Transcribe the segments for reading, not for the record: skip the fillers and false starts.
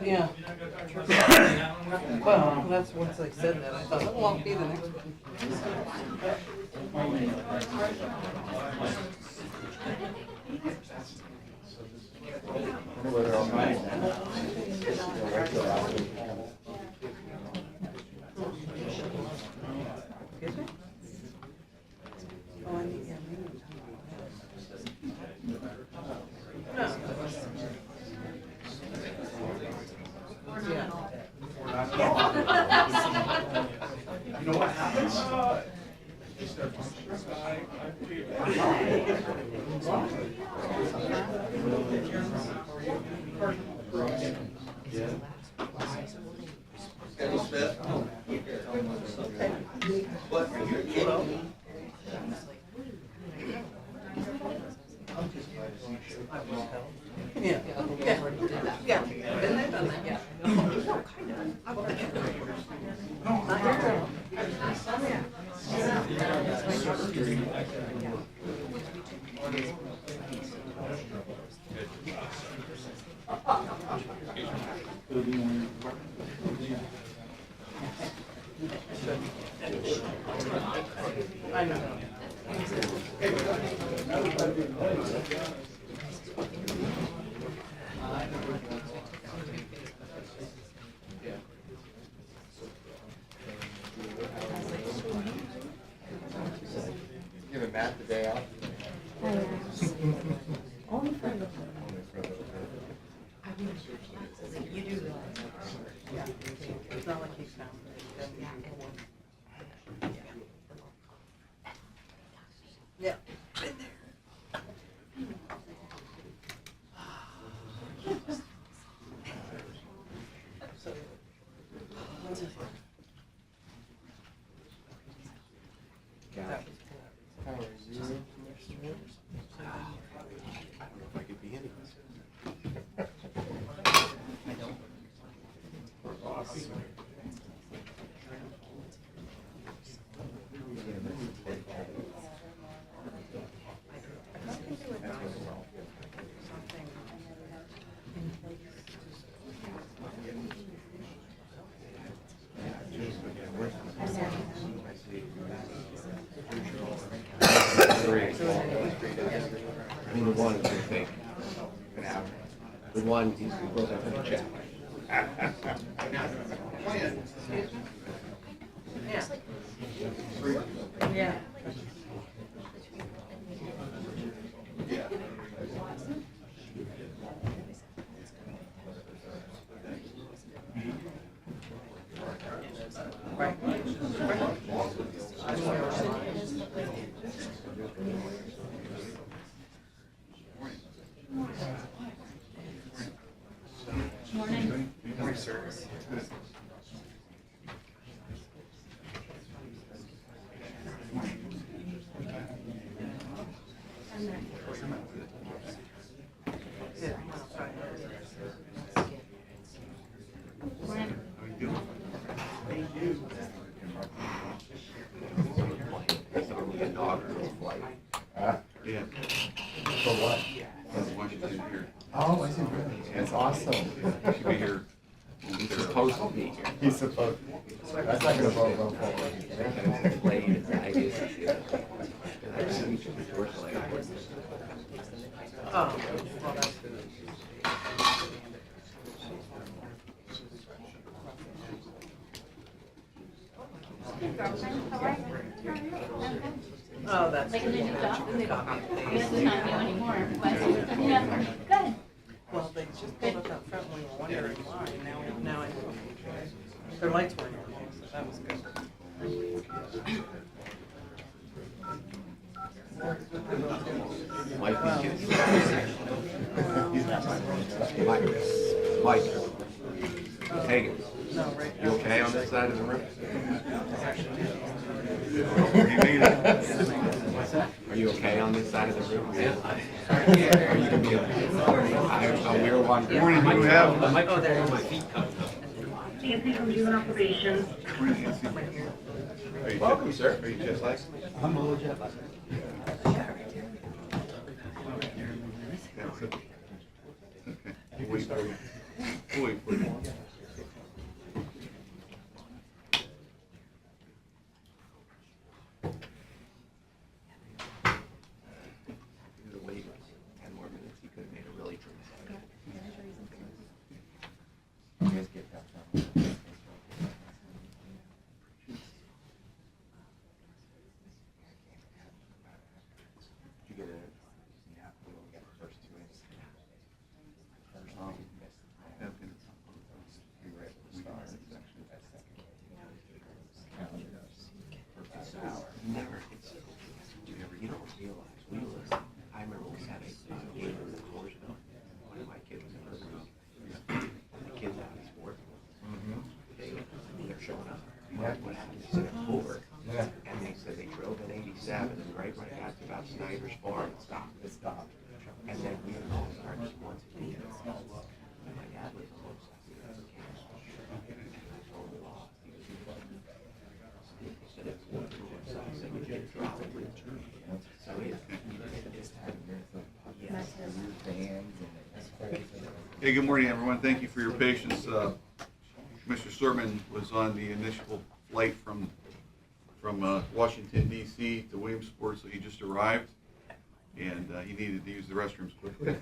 Yeah. Well, that's once I said that, I thought, oh, I'll be the next one. Excuse me? Oh, I need, yeah, maybe. No. Yeah. You know what happens? Schedule Smith. What? Yeah. Yeah. Been there, done that, yeah. Not your girl. I know. Giving Matt the day off. Only for the. You do realize. Yeah. It's not like he's found it. Yeah. Been there. So, what's his name? That was cool. How are you? I don't know if I could be any. I don't. I mean, the one is going to take an hour. The one, he's broke up in a chat. Yeah. Yeah. Right. Morning. Morning, sir. Yeah. Sorry. The dog girl's flight. Yeah. For what? That's Washington here. Oh, I see. That's awesome. He should be here. He's supposed to be here. He's supposed. That's not gonna vote well forward. It's played as I do. I just need to work like Oh, well, that's good. Oh, that's Like a new good. job? Copy and This paste. is not new anymore, but yeah, good. Well, they just pulled up out front and we were wondering why. Now I know. Their lights weren't on, so that was good. Mike, Mike, Hagan, No, right you now. okay on this side of the room? Are you okay on this side of the room? Yeah. Are you gonna be okay? We were wondering. Morning, you have. Oh, there it is. Nancy from Human Operations. Welcome, sir. Are you just like? I'm a little jet lagged. That's it. Okay. Wait for you. wait for you. If he would have waited 10 more minutes, he could have made a really true mistake. You guys get that from. Did you get it? Yeah, we only got the first 2 innings. First one, we missed. We were able to start. That second. First hour. You don't realize, I remember we had a game in the course of one of my kids was in first grade. The kids out of sport. They're showing up. What happened is they're over. And they said they drove in 87 and right when it got to about Snyder's Farm, it stopped. And then we all started once again. And my dad was almost like, he totally lost. He was too funny. He said it's one. So I said, we did drop it. So Hey, good morning, everyone. Thank you for your patience. Mr. Sermon was on the initial flight from Washington, D.C. to Williamsport, so he just arrived, and he needed to use the restrooms quickly.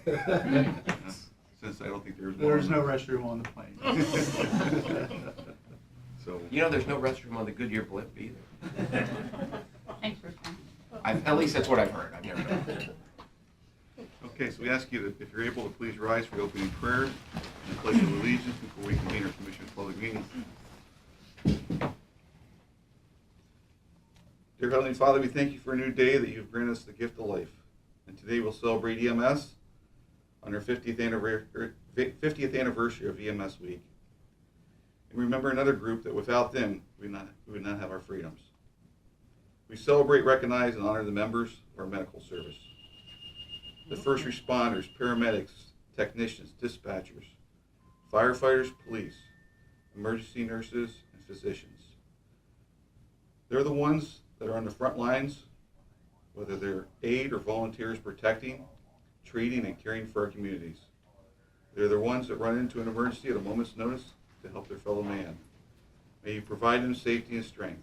Since I don't think There's no restroom on the plane. So, you know, there's no restroom on the Goodyear Blimp either. Thanks for coming. At least that's what I've heard. I've never been. okay, so we ask you to, if you're able to please rise for the opening prayer and the pledge of allegiance before we convene our Commission of Public Meetings. Dear Heavenly Father, we thank you for a new day that you've granted us the gift of life. And today we'll celebrate EMS on our 50th anniversary of EMS Week. And remember another group that without them, we would not have our freedoms. We celebrate, recognize, and honor the members of our medical service. The first responders, paramedics, technicians, dispatchers, firefighters, police, emergency nurses, and physicians. They're the ones that are on the front lines, whether they're aid or volunteers protecting, treating, and caring for our communities. They're the ones that run into an emergency at a moment's notice to help their fellow man. May you provide them safety and strength.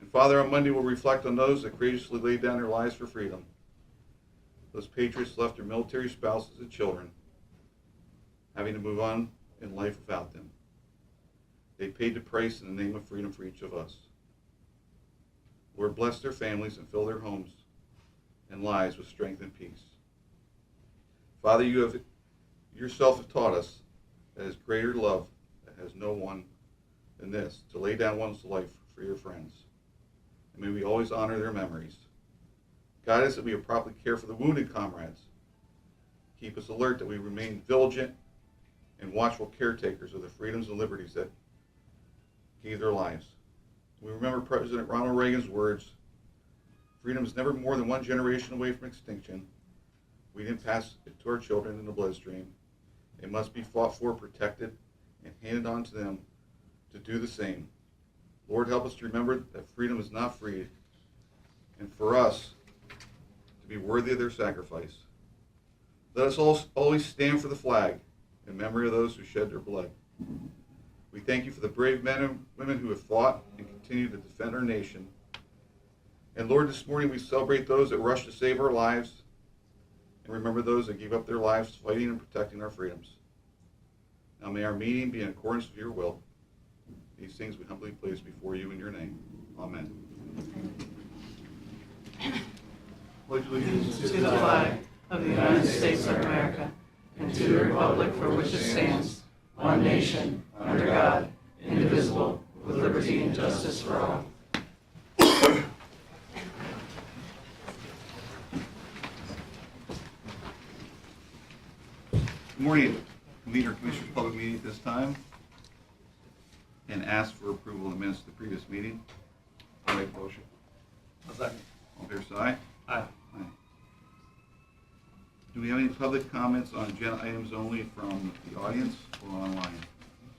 And Father, on Monday we'll reflect on those that courageously laid down their lives for freedom. Those patriots left their military spouses and children, having to move on in life without them. They paid the price in the name of freedom for each of us. Lord, bless their families and fill their homes and lives with strength and peace. Father, you have yourself have taught us that is greater love that has no one than this, to lay down one's life for your friends. And may we always honor their memories. Guide us that we will properly care for the wounded comrades. Keep us alert that we remain vigilant and watchful caretakers of the freedoms and liberties that gave their lives. We remember President Ronald Reagan's words, freedom is never more than one generation away from extinction. We didn't pass it to our children in the bloodstream. It must be fought for, protected, and handed on to them to do the same. Lord, help us to remember that freedom is not free, and for us to be worthy of their sacrifice. Let us always stand for the flag in memory of those who shed their blood. We thank you for the brave men and women who have fought and continue to defend our nation. And Lord, this morning we celebrate those that rush to save our lives and remember those that gave up their lives fighting and protecting our freedoms. Now may our meeting be in accordance with your will. These things we humbly place before you in your name. Amen. Pledge allegiance to the flag of the United States of America and to the republic for which it stands, one nation, under God, indivisible, with liberty and justice for all. Good morning. Convene our Commission of Public Meeting at this time and ask for approval of the minutes of the previous meeting. I'll make a motion. A second. All fair side? Aye. Aye. Do we have any public comments on agenda items only from the audience or online?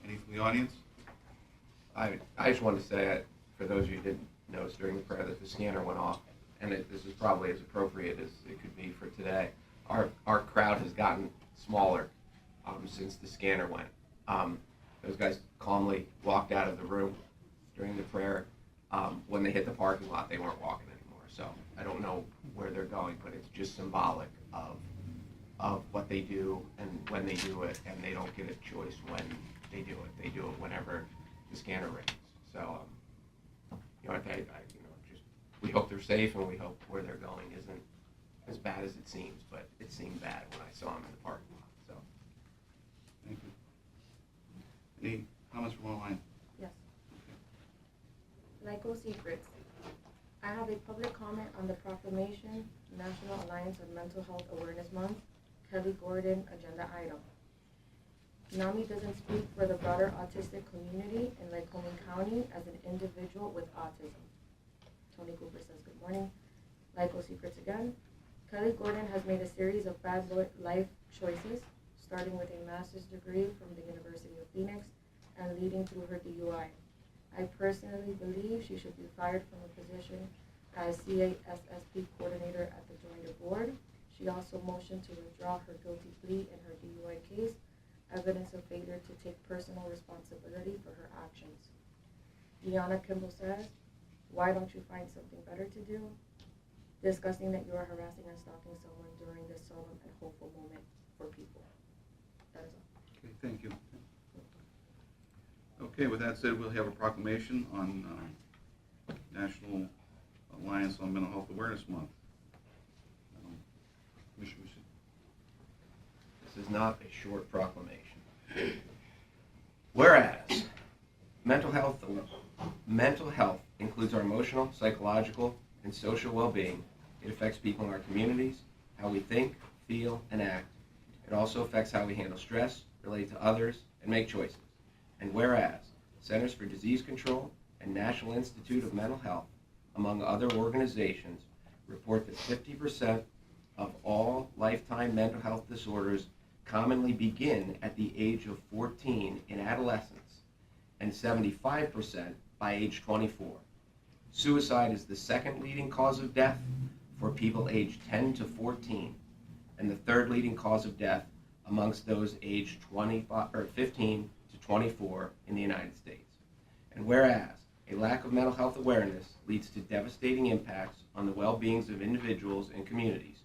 Any from the audience? I just wanted to say, for those of you who didn't notice during the prayer, that the scanner went off, and this is probably as appropriate as it could be for today. Our crowd has gotten smaller since the scanner went. Those guys calmly walked out of the room during the prayer. When they hit the parking lot, they weren't walking anymore. So I don't know where they're going, but it's just symbolic of what they do and when they do it, and they don't get a choice when they do it. They do it whenever the scanner rings. So, just we hope they're safe, and we hope where they're going isn't as bad as it seems. But it seemed bad when I saw them in the parking lot. So, Thank you. Any comments from online? Yes. Lyco Secrets. I have a public comment on the proclamation, National Alliance of Mental Health Awareness Month, Kelly Gordon agenda item. NAMI doesn't speak for the broader autistic community in Lycoming County as an individual with autism. Tony Cooper says good morning. Lyco Secrets again. Kelly Gordon has made a series of bad life choices, starting with a master's degree from the University of Phoenix and leading through her DUI. I personally believe she should be fired from a position as CASSP coordinator at the Joiner Board. She also motioned to withdraw her guilty plea in her DUI case, evidence of failure to take personal responsibility for her actions. Deanna Kimball says, why don't you find something better to do? Discussing that you are harassing and stalking someone during this solemn and hopeful moment for people. That is all. Okay, thank you. Okay, with that said, we'll have a proclamation on National Alliance on Mental Health Awareness Month. Commissioner Musi. this is not a short proclamation. Whereas mental health includes our emotional, psychological, and social well-being. It affects people in our communities, how we think, feel, and act. It also affects how we handle stress, relate to others, and make choices. And whereas Centers for Disease Control and National Institute of Mental Health, among other organizations, report that 50% of all lifetime mental health disorders commonly begin at the age of 14 in adolescence, and 75% by age 24. Suicide is the second leading cause of death for people aged 10 to 14, and the third leading cause of death amongst those aged 15 to 24 in the United States. And whereas a lack of mental health awareness leads to devastating impacts on the well-beings of individuals and communities.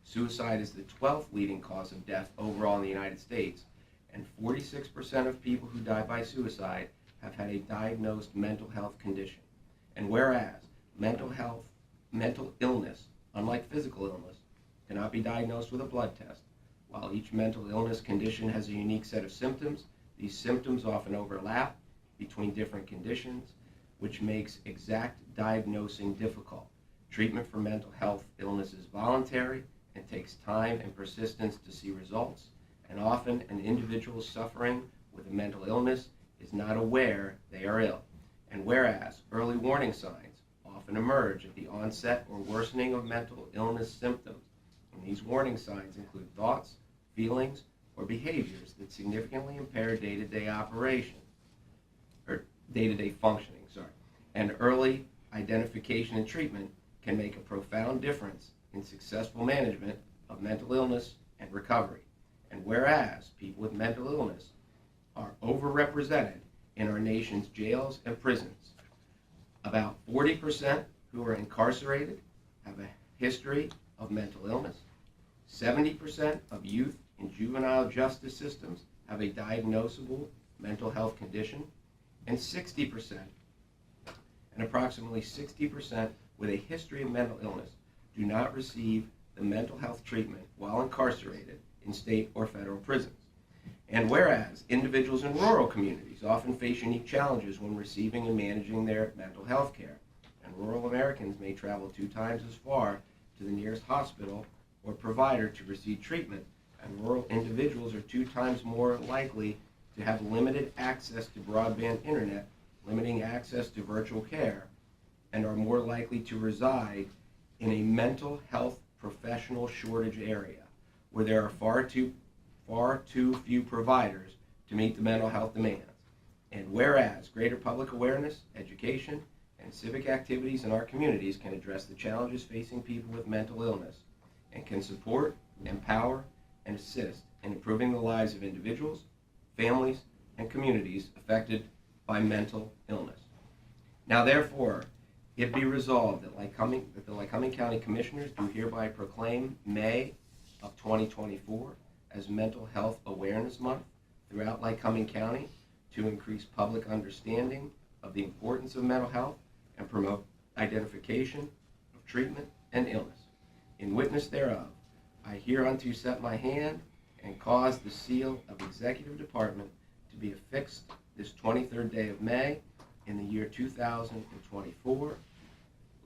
Suicide is the 12th leading cause of death overall in the United States, and 46% of people who die by suicide have had a diagnosed mental health condition. And whereas mental illness, unlike physical illness, cannot be diagnosed with a blood test, while each mental illness condition has a unique set of symptoms, these symptoms often overlap between different conditions, which makes exact diagnosing difficult. Treatment for mental health illness is voluntary and takes time and persistence to see results, and often an individual suffering with a mental illness is not aware they are ill. And whereas early warning signs often emerge at the onset or worsening of mental illness symptoms, and these warning signs include thoughts, feelings, or behaviors that significantly impair day-to-day functioning, and early identification and treatment can make a profound difference in successful management of mental illness and recovery. And whereas people with mental illness are overrepresented in our nation's jails and prisons, about 40% who are incarcerated have a history of mental illness, 70% of youth in juvenile justice systems have a diagnosable mental health condition, and 60%, and approximately 60% with a history of mental illness do not receive the mental health treatment while incarcerated in state or federal prisons. And whereas individuals in rural communities often face unique challenges when receiving and managing their mental health care, and rural Americans may travel 2 times as far to the nearest hospital or provider to receive treatment, and rural individuals are 2 times more likely to have limited access to broadband internet, limiting access to virtual care, and are more likely to reside in a mental health professional shortage area where there are far too few providers to meet the mental health demands. And whereas greater public awareness, education, and civic activities in our communities can address the challenges facing people with mental illness and can support, empower, and and assist in improving the lives of individuals, families, and communities affected by mental illness. Now therefore, it be resolved that the Lycoming County Commissioners do hereby proclaim May of 2024 as Mental Health Awareness Month throughout Lycoming County to increase public understanding of the importance of mental health and promote identification of treatment and illness. In witness thereof, I hereunto set my hand and cause the seal of Executive Department to be affixed this 23rd day of May in the year 2024.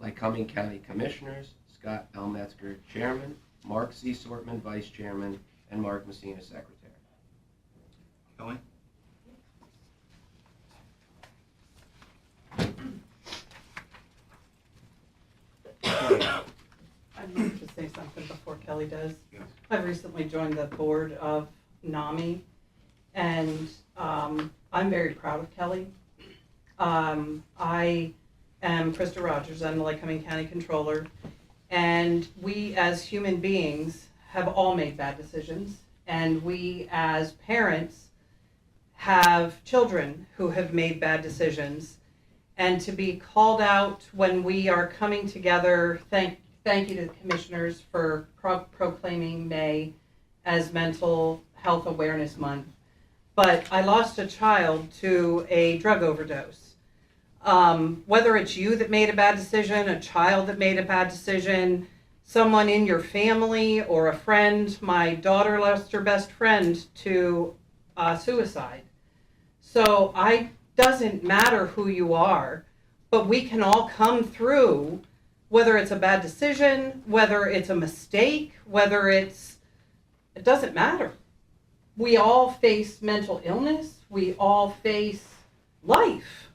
Lycoming County Commissioners, Scott L. Metzger, Chairman, Mark C. Sortman, Vice Chairman, and Mark Messina, Secretary. Kelly? I'd like to say something before Kelly does. Yes. I've recently joined the board of NAMI, and I'm very proud of Kelly. I am Krista Rogers. I'm the Lycoming County Controller, and we as human beings have all made bad decisions, and we as parents have children who have made bad decisions, and to be called out when we are coming together, thank you to the commissioners for proclaiming May as Mental Health Awareness Month. But I lost a child to a drug overdose. Whether it's you that made a bad decision, a child that made a bad decision, someone in your family or a friend, my daughter lost her best friend to suicide. So it doesn't matter who you are, but we can all come through, whether it's a bad decision, whether it's a mistake, it doesn't matter. We all face mental illness. We all face life.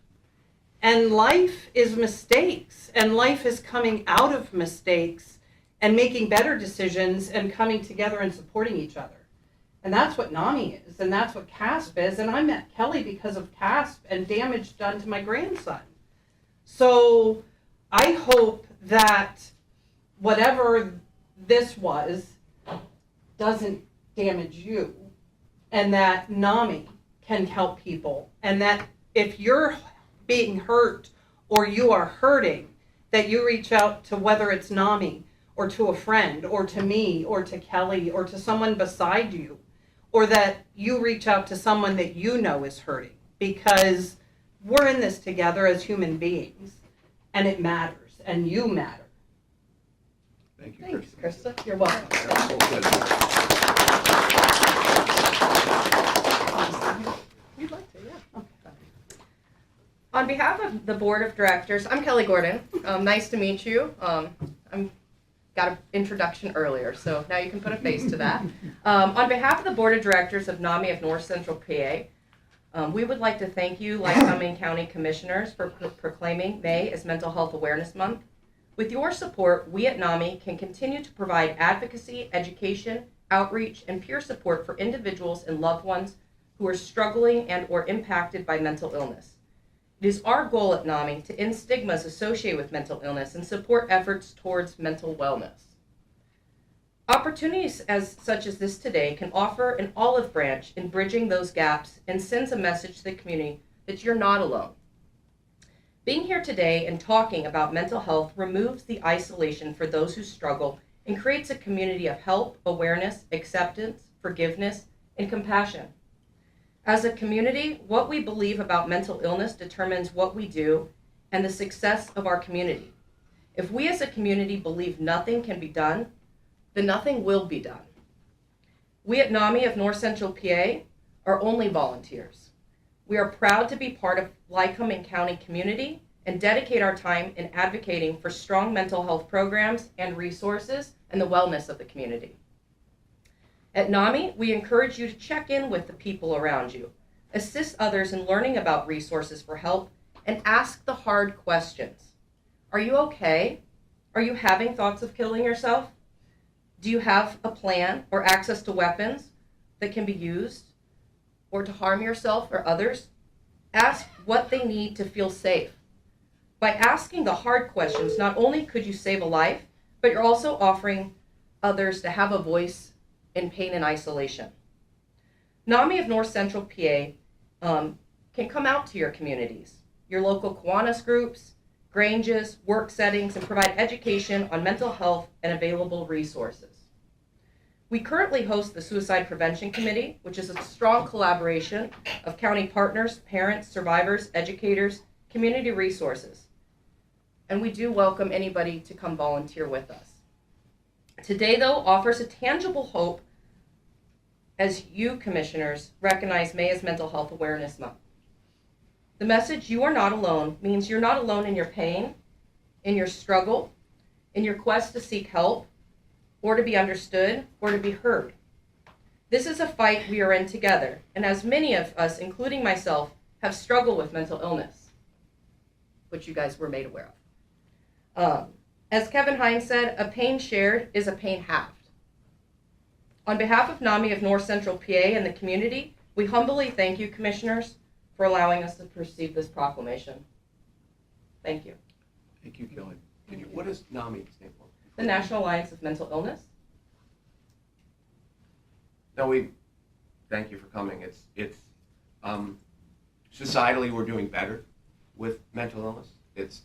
And life is mistakes. And life is coming out of mistakes and making better decisions and coming together and supporting each other. And that's what NAMI is. And that's what CASP is. And I met Kelly because of CASP and damage done to my grandson. So I hope that whatever this was doesn't damage you, and that NAMI can help people, and that if you're being hurt or you are hurting, that you reach out to, whether it's NAMI or to a friend or to me or to Kelly or to someone beside you, or that you reach out to someone that you know is hurting, because we're in this together as human beings, and it matters, and you matter. Thank you, Thanks, Krista. Krista. You're welcome. That's so good. You'd like to, yeah. Okay. On behalf of the Board of Directors, I'm Kelly Gordon. Nice to meet you. I'm got an introduction earlier, so now you can put a face to that. On behalf of the Board of Directors of NAMI of North Central PA, we would like to thank you, Lycoming County Commissioners, for proclaiming May as Mental Health Awareness Month. With your support, we at NAMI can continue to provide advocacy, education, outreach, and peer support for individuals and loved ones who are struggling and or impacted by mental illness. It is our goal at NAMI to end stigmas associated with mental illness and support efforts towards mental wellness. Opportunities such as this today can offer an olive branch in bridging those gaps and sends a message to the community that you're not alone. Being here today and talking about mental health removes the isolation for those who struggle and creates a community of help, awareness, acceptance, forgiveness, and compassion. As a community, what we believe about mental illness determines what we do and the success of our community. If we as a community believe nothing can be done, then nothing will be done. We at NAMI of North Central PA are only volunteers. We are proud to be part of Lycoming County community and dedicate our time in advocating for strong mental health programs and resources and the wellness of the community. At NAMI, we encourage you to check in with the people around you, assist others in learning about resources for help, and ask the hard questions. Are you okay? Are you having thoughts of killing yourself? Do you have a plan or access to weapons that can be used or to harm yourself or others? Ask what they need to feel safe. By asking the hard questions, not only could you save a life, but you're also offering others to have a voice in pain and isolation. NAMI of North Central PA can come out to your communities, your local Kiwanis groups, Granges, work settings, and provide education on mental health and available resources. We currently host the Suicide Prevention Committee, which is a strong collaboration of county partners, parents, survivors, educators, community resources. And we do welcome anybody to come volunteer with us. Today, though, offers a tangible hope as you, commissioners, recognize May as Mental Health Awareness Month. The message, "You are not alone," means you're not alone in your pain, in your struggle, in your quest to seek help, or to be understood, or to be heard. This is a fight we are in together, and as many of us, including myself, have struggled with mental illness, which you guys were made aware of. As Kevin Hines said, a pain shared is a pain halved. On behalf of NAMI of North Central PA and the community, we humbly thank you, commissioners, for allowing us to proceed this proclamation. Thank you. Thank you, Kelly. What does NAMI stand for? The National Alliance of Mental Illness. No, we thank you for coming. It's societally we're doing better with mental illness. It's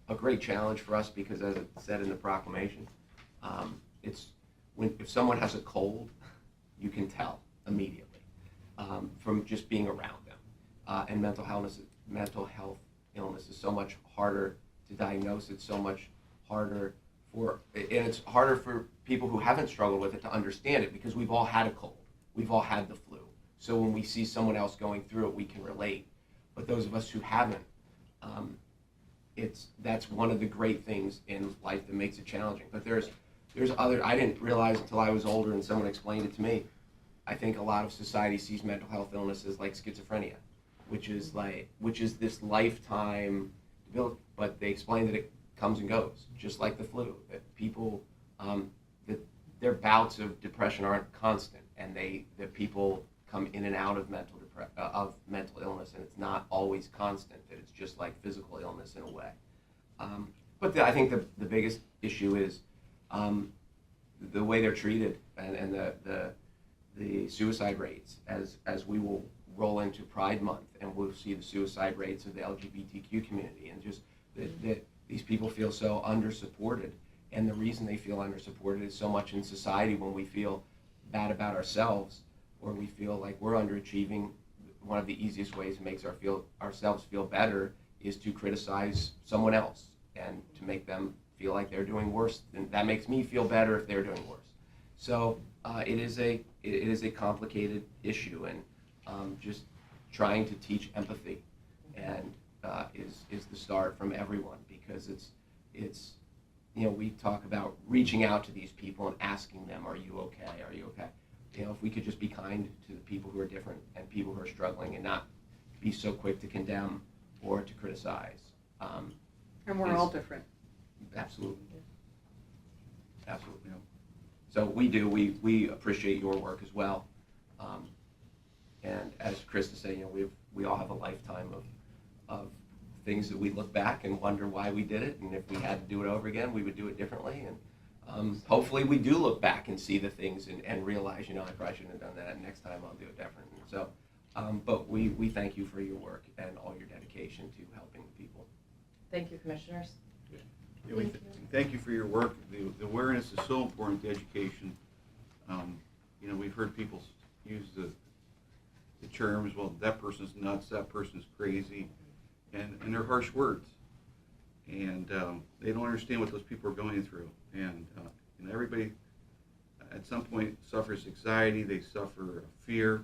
a great challenge for us because, as it said in the proclamation, it's if someone has a cold, you can tell immediately from just being around them. And mental health illness is so much harder to diagnose. It's so much harder and it's harder for people who haven't struggled with it to understand it because we've all had a cold. We've all had the flu. So when we see someone else going through it, we can relate. But those of us who haven't, that's one of the great things in life that makes it challenging. But there's other, I didn't realize until I was older and someone explained it to me. I think a lot of society sees mental health illnesses like schizophrenia, which is this lifetime, but they explain that it comes and goes, just like the flu. That people, that their bouts of depression aren't constant, and that people come in and out of mental illness, and it's not always constant. That it's just like physical illness in a way. But I think the biggest issue is the way they're treated and the suicide rates as we will roll into Pride Month, and we'll see the suicide rates of the LGBTQ community, and just that these people feel so under-supported. And the reason they feel under-supported is so much in society when we feel bad about ourselves or we feel like we're underachieving. One of the easiest ways to make ourselves feel better is to criticize someone else and to make them feel like they're doing worse. And that makes me feel better if they're doing worse. So it is a complicated issue, and just trying to teach empathy and is the start from everyone, because it's we talk about reaching out to these people and asking them, are you okay? Are you okay? If we could just be kind to the people who are different and people who are struggling and not be so quick to condemn or to criticize. And we're all different. Absolutely. Absolutely. So we appreciate your work as well. And as Krista said, we all have a lifetime of things that we look back and wonder why we did it, and if we had to do it over again, we would do it differently. And hopefully we do look back and see the things and realize, I probably shouldn't have done that, and next time I'll do it different. And so, but we thank you for your work and all your dedication to helping the people. Thank you, commissioners. Thank you for your work. The awareness is so important to education. We've heard people use the terms, well, that person's nuts, that person's crazy, and they're harsh words. And they don't understand what those people are going through. And everybody at some point suffers anxiety, they suffer fear,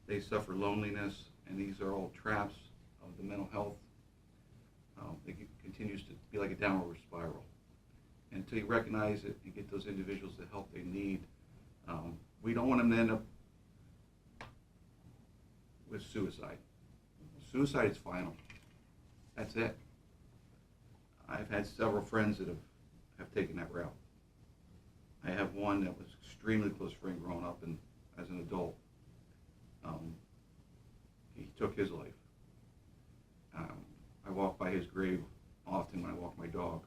they suffer loneliness, and these are all traps of the mental health. It continues to be like a downward spiral. And until you recognize it and get those individuals the help they need, we don't want them to end up with suicide. Suicide is final. That's it. I've had several friends that have taken that route. I have one that was extremely close friend growing up and as an adult. He took his life. I walk by his grave often when I walk my dog.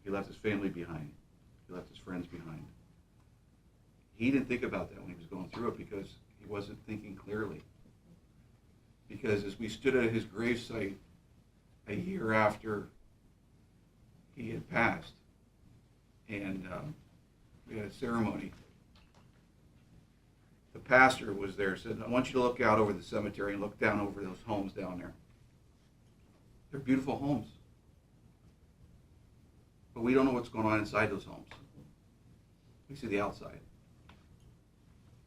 He left his family behind. He left his friends behind. he didn't think about that when he was going through it because he wasn't thinking clearly. Because as we stood at his gravesite a year after he had passed, and we had a ceremony, the pastor was there, said, I want you to look out over the cemetery and look down over those homes down there. They're beautiful homes. But we don't know what's going on inside those homes. We see the outside.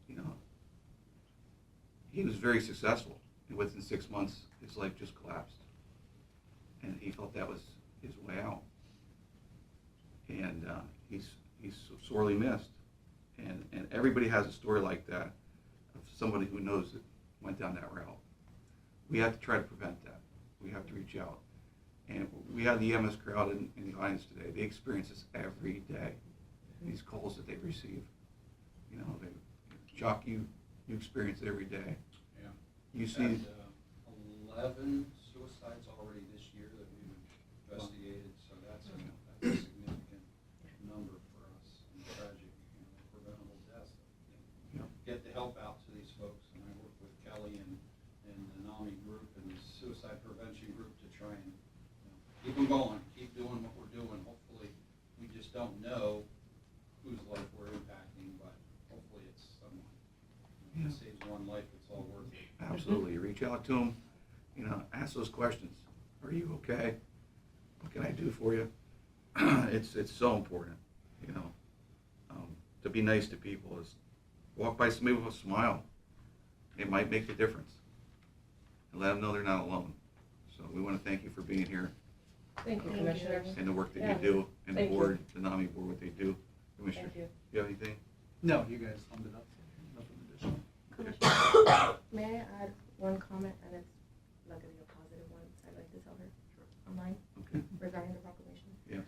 You know, he was very successful, and within 6 months, his life just collapsed. And he felt that was his way out. And he's sorely missed. And everybody has a story like that of somebody who knows that went down that route. We have to try to prevent that. We have to reach out. And we have the EMS crowd in the audience today. They experience this every day, these calls that they receive. You know, Jock, you experience it every day. Yeah. You see... Had, 11 suicides already this year that we've investigated, so that's a significant number for us, and tragic, preventable deaths. Get the help out to these folks, and I work with Kelly and the NAMI group and the suicide prevention group to try and keep them going, keep doing what we're doing. Hopefully, we just don't know whose life we're impacting, but hopefully it's someone. If it saves one life, it's all worth it. Absolutely. Reach out to them. You know, ask those questions. Are you okay? What can I do for you? It's so important, you know, to be nice to people. Is walk by somebody with a smile. It might make a difference. And let them know they're not alone. So we want to thank you for being here Thank you, Commissioners. and the work that Yeah. you do, and Thank the you. board, the NAMI board, what they do. Commissioner, Thank you. you have anything? No, you guys summed it up. Nothing additional. May I add one comment, and it's luckily a positive one, so I'd like to tell her online Okay. regarding the proclamation. Yes.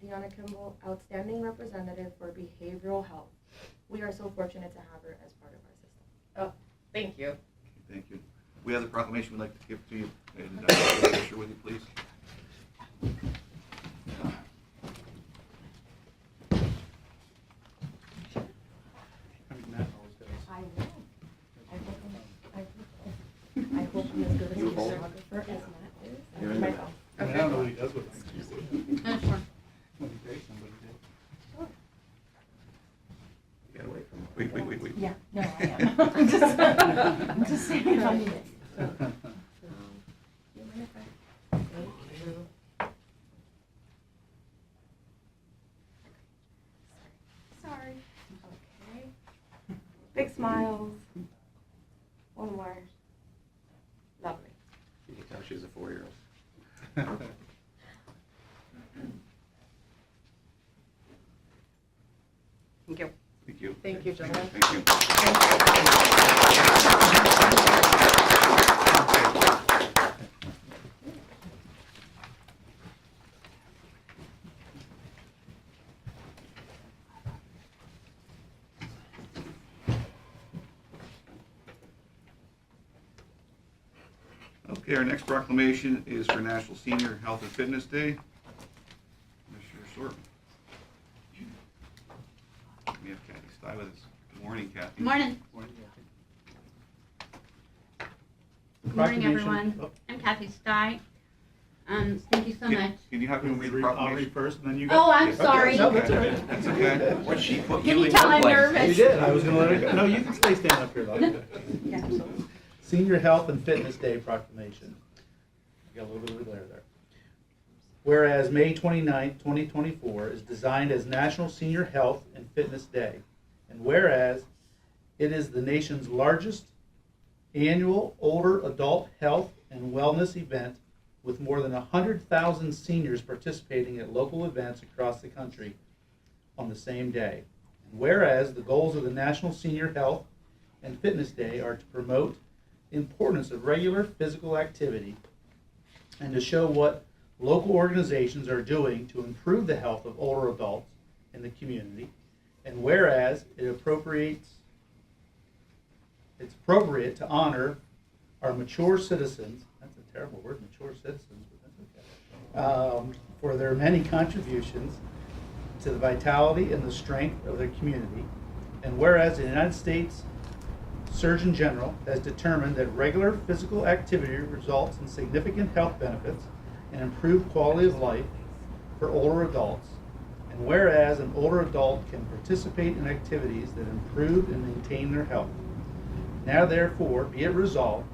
Deanna Kimball, outstanding representative for behavioral health. We are so fortunate to have her as part of our system. Oh, thank you. Okay, thank you. We have the proclamation we'd like to give to you. And take a picture with you, please. I mean, Matt always does. I will. I hope I'm as good as a photographer as Matt is. You're in My the- phone. I mean, I don't know what he does with things. Sure. When he creates somebody, You gotta wait. Wait. Yeah, no, I am. I'm just saying if I need it. You mind if I- Thank you. Sorry. Okay. Big smiles. One more. Lovely. You can tell she's a 4-year-old. Thank you. Thank you. Thank you, gentlemen. Thank you. Okay, our next proclamation is for National Senior Health and Fitness Day. Commissioner Sorton. We have Kathy Sty with us. Good morning, Kathy. Morning. Morning, Good morning, Proclamation. everyone. Oh. I'm Kathy Sty. Thank you so much. Can you have me read the I'll read proclamation? first, and then you Oh, go. I'm sorry. No, that's all right. That's okay. What she put Can you you in tell your I'm place? nervous? You did, I was gonna let her go. No, you can stay standing up here, though. Senior Health and Fitness Day Proclamation. Got a little bit of a glare there. Whereas May 29th, 2024 is designed as National Senior Health and Fitness Day, and whereas it is the nation's largest annual older adult health and wellness event with more than 100,000 seniors participating at local events across the country on the same day. And whereas the goals of the National Senior Health and Fitness Day are to promote the importance of regular physical activity and to show what local organizations are doing to improve the health of older adults in the community. And whereas it's appropriate to honor our mature citizens, that's a terrible word, mature citizens, but that's okay, for their many contributions to the vitality and the strength of their community. And whereas the United States Surgeon General has determined that regular physical activity results in significant health benefits and improved quality of life for older adults. And whereas an older adult can participate in activities that improve and maintain their health. Now therefore be it resolved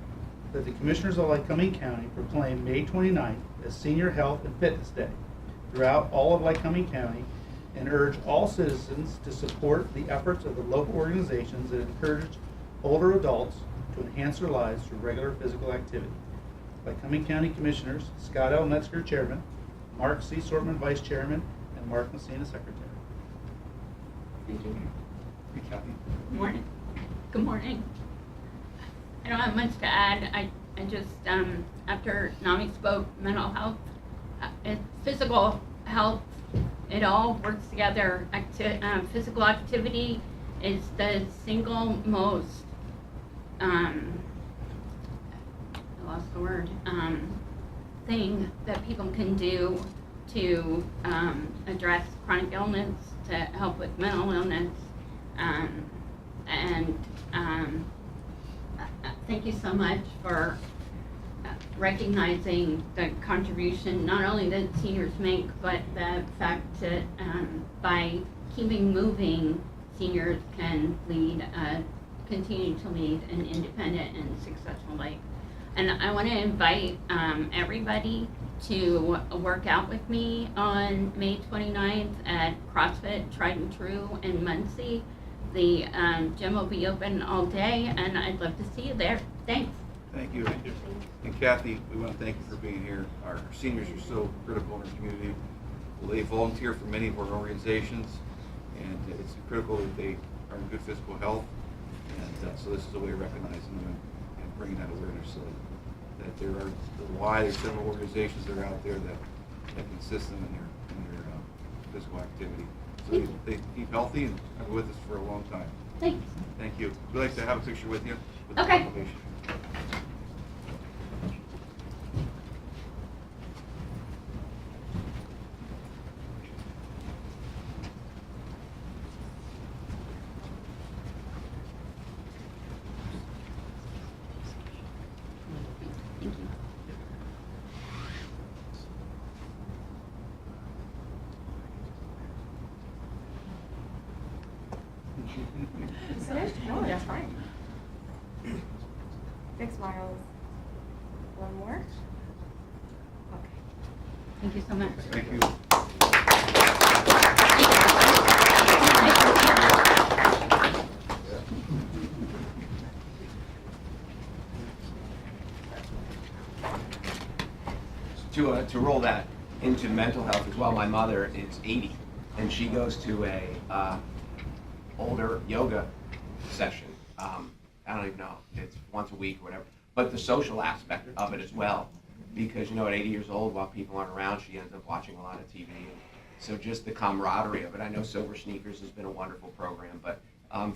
that the Commissioners of Lycoming County proclaim May 29th as Senior Health and Fitness Day throughout all of Lycoming County, and urge all citizens to support the efforts of the local organizations that encourage older adults to enhance their lives through regular physical activity. Lycoming County Commissioners Scott L. Metzger, Chairman, Mark C. Sortman, Vice Chairman, and Mark Messina, Secretary. Thank you. Hey, Kathy. Good morning. Good morning. I don't have much to add. I just, after Nami spoke, mental health, physical health, it all works together. Physical activity is the single most, I lost the word, thing that people can do to address chronic illness, to help with mental illness, thank you so much for recognizing the contribution not only that seniors make, but the fact that by keeping moving, seniors can continue to lead an independent and successful life. And I want to invite everybody to work out with me on May 29th at CrossFit Tried and True in Muncie. The gym will be open all day, and I'd love to see you there. Thanks. Thank you. And Kathy, we want to thank you for being here. Our seniors are so critical in our community. They volunteer for many of our organizations, and it's critical that they are in good physical health. And so this is a way of recognizing them and bringing that awareness so that there are there's several organizations that are out there that can assist them in their physical activity. So they keep healthy and are with us for a long time. Thanks. Thank you. We'd like to have a picture with you. With the Okay. proclamation. Thank you. Finished? No, that's fine. 6 miles. One more? Okay. Thank you so much. Thank you. To roll that into mental health as well, my mother is 80, and she goes to a older yoga session. I don't even know, it's once a week or whatever. But the social aspect of it as well, because at 80 years old, while people aren't around, she ends up watching a lot of TV. So just the camaraderie of it. I know Silver Sneakers has been a wonderful program, but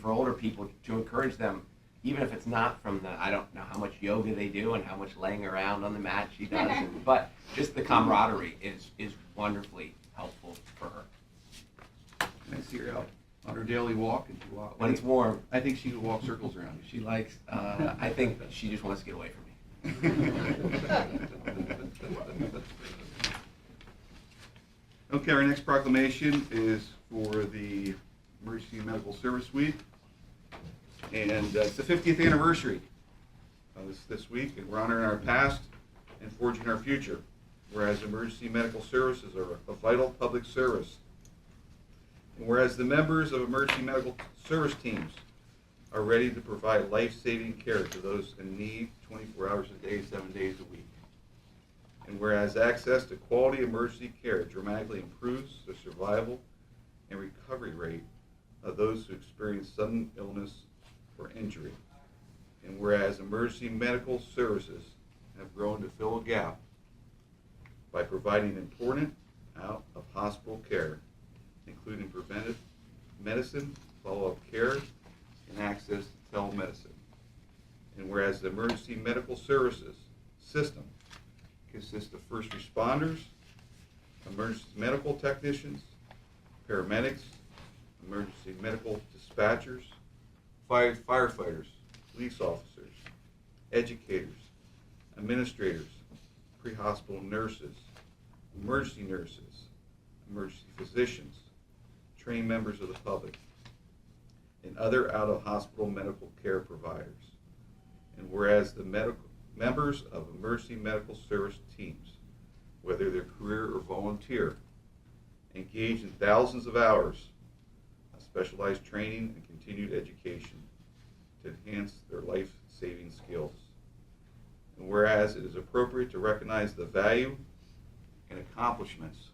for older people, to encourage them, even if it's not from I don't know how much yoga they do and how much laying around on the mat she does, but just the camaraderie is wonderfully helpful for her. I see her out on her daily walk, and she walks. When it's warm, I think she could walk circles around you. she likes, I think she just wants to get away from me. Okay, our next proclamation is for the Emergency Medical Service Week. And it's the 50th anniversary this week, and we're honoring our past and forging our future. Whereas emergency medical services are a vital public service. And whereas the members of emergency medical service teams are ready to provide life-saving care to those in need 24 hours a day, 7 days a week. And whereas access to quality emergency care dramatically improves the survival and recovery rate of those who experience sudden illness or injury. And whereas emergency medical services have grown to fill a gap by providing important out-of-hospital care, including preventive medicine, follow-up care, and access to telemedicine. And whereas the emergency medical services system consists of first responders, emergency medical technicians, paramedics, emergency medical dispatchers, firefighters, police officers, educators, administrators, pre-hospital nurses, emergency physicians, trained members of the public, and other out-of-hospital medical care providers. And whereas the members of emergency medical service teams, whether they're career or volunteer, engage in thousands of hours of specialized training and continued education to enhance their life-saving skills. And whereas it is appropriate to recognize the value and accomplishments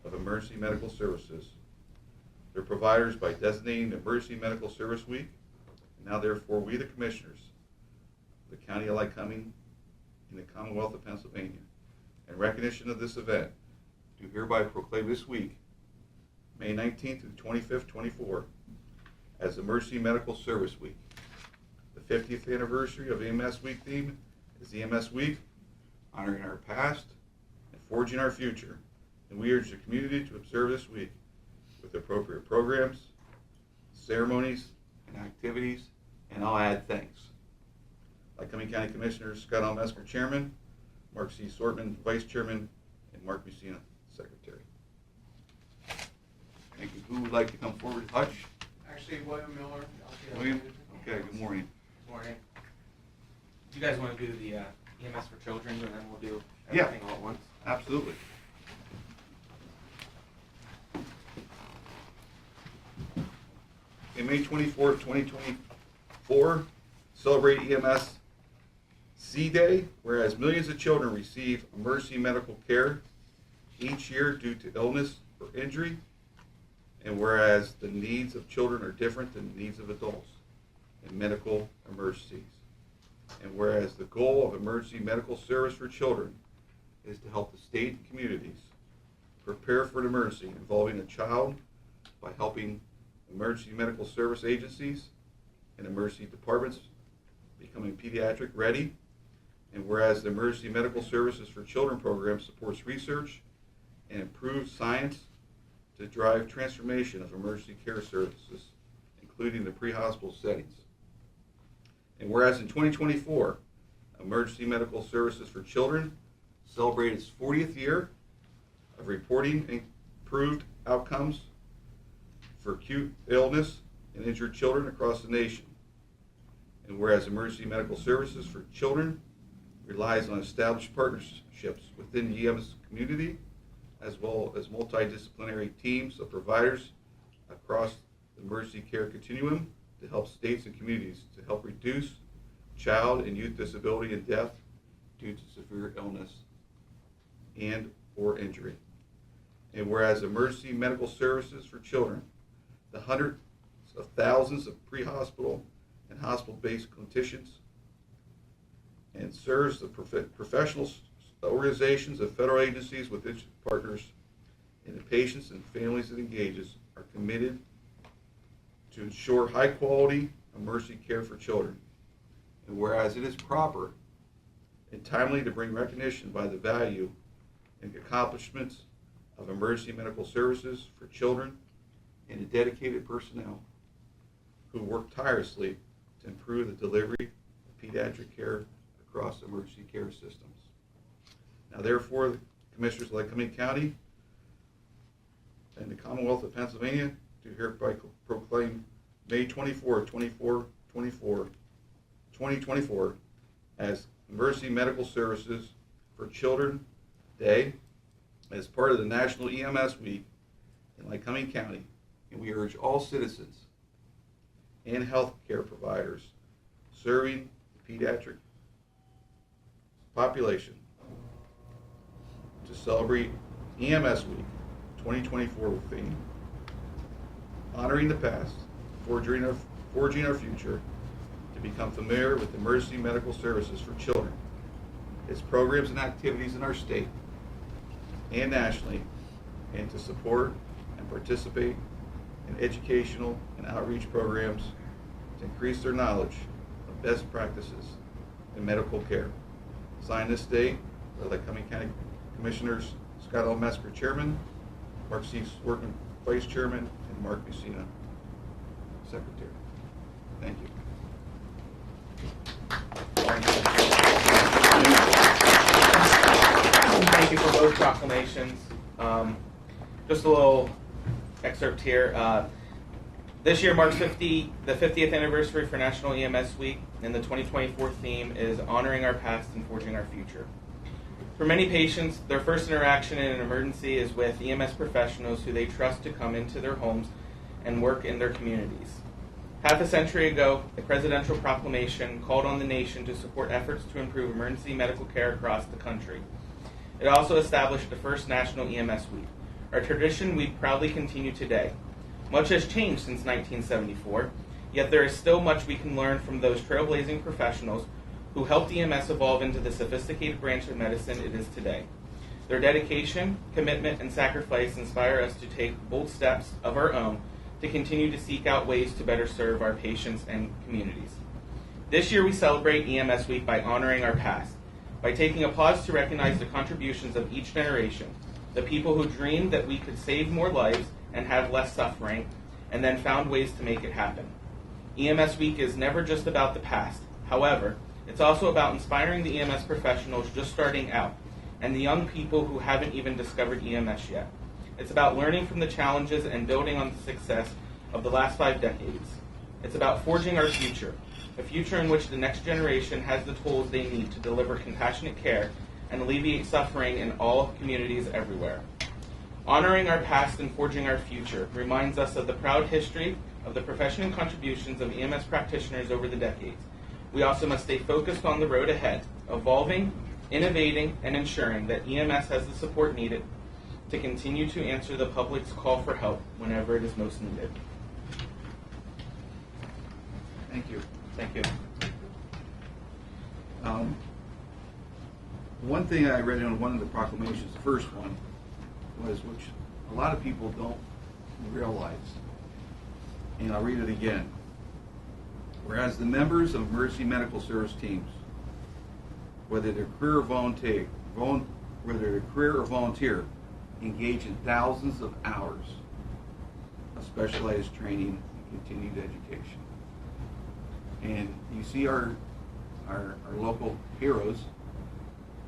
of emergency medical services, their providers by designating Emergency Medical Service Week, and now therefore we the Commissioners of the County of Lycoming in the Commonwealth of Pennsylvania, in recognition of this event, do hereby proclaim this week, May 19th through 25th, 24, as Emergency Medical Service Week. The 50th anniversary of EMS Week theme is EMS Week, honoring our past and forging our future. And we urge the community to observe this week with appropriate programs, ceremonies, and activities, and I'll add thanks. Lycoming County Commissioners Scott L. Mesker, Chairman, Mark C. Sortman, Vice Chairman, and Mark Messina, Secretary. Thank you. Who would like to come forward? Hutch? Actually, William Miller. William? Okay, good morning. Good morning. Do you guys want to do the EMS for children, and then we'll do Yeah. everything all at once? Absolutely. On May 24th, 2024, celebrate EMS C Day, whereas millions of children receive emergency medical care each year due to illness or injury, and whereas the needs of children are different than the needs of adults in medical emergencies, and whereas the goal of emergency medical service for children is to help the state and communities prepare for an emergency involving a child by helping emergency medical service agencies and emergency departments becoming pediatric ready, and whereas the Emergency Medical Services for Children program supports research and improves science to drive transformation of emergency care services, including the pre-hospital settings. And whereas in 2024, Emergency Medical Services for Children celebrated its 40th year of reporting improved outcomes for acute illness and injured children across the nation. And whereas Emergency Medical Services for Children relies on established partnerships within the EMS community, as well as multidisciplinary teams of providers across the emergency care continuum to help states and communities to help reduce child and youth disability and death due to severe illness and or injury. And whereas Emergency Medical Services for Children, the hundreds of thousands of pre-hospital and hospital-based clinicians, and serves the professional organizations of federal agencies with its partners, and the patients and families it engages are committed to ensure high-quality emergency care for children. And whereas it is proper and timely to bring recognition by the value and accomplishments of emergency medical services for children and the dedicated personnel who work tirelessly to improve the delivery of pediatric care across emergency care systems. Now therefore, the Commissioners of Lycoming County and the Commonwealth of Pennsylvania do hereby proclaim May 24, 2024 as Emergency Medical Services for Children Day as part of the National EMS Week in Lycoming County, and we urge all citizens and healthcare providers serving the pediatric population to celebrate EMS Week 2024 with theme, honoring the past, forging our future, to become familiar with emergency medical services for children, its programs and activities in our state and nationally, and to support and participate in educational and outreach programs to increase their knowledge of best practices in medical care. Signed this day by Lycoming County Commissioners Scott L. Mesker, Chairman, Mark C. Swartman, Vice Chairman, and Mark Messina, Secretary. Thank you. Thank you for both proclamations. Just a little excerpt here. This year marks the 50th anniversary for National EMS Week, and the 2024 theme is Honoring Our Past and Forging Our Future. For many patients, their first interaction in an emergency is with EMS professionals who they trust to come into their homes and work in their communities. Half a century ago, a presidential proclamation called on the nation to support efforts to improve emergency medical care across the country. It also established the first National EMS Week, a tradition we proudly continue today. Much has changed since 1974, yet there is still much we can learn from those trailblazing professionals who helped EMS evolve into the sophisticated branch of medicine it is today. Their dedication, commitment, and sacrifice inspire us to take bold steps of our own to continue to seek out ways to better serve our patients and communities. This year we celebrate EMS Week by honoring our past, by taking a pause to recognize the contributions of each generation, the people who dreamed that we could save more lives and have less suffering, and then found ways to make it happen. EMS Week is never just about the past. However, it's also about inspiring the EMS professionals just starting out and the young people who haven't even discovered EMS yet. It's about learning from the challenges and building on the success of the last 5 decades. It's about forging our future, a future in which the next generation has the tools they need to deliver compassionate care and alleviate suffering in all communities everywhere. Honoring our past and forging our future reminds us of the proud history of the profession and contributions of EMS practitioners over the decades. We also must stay focused on the road ahead, evolving, innovating, and ensuring that EMS has the support needed to continue to answer the public's call for help whenever it is most needed. Thank you. Thank you. One thing I read in one of the proclamations, the first one, was, which a lot of people don't realize, and I'll read it again. Whereas the members of emergency medical service teams, whether they're career or volunteer, engage in thousands of hours of specialized training and continued education. And you see our local heroes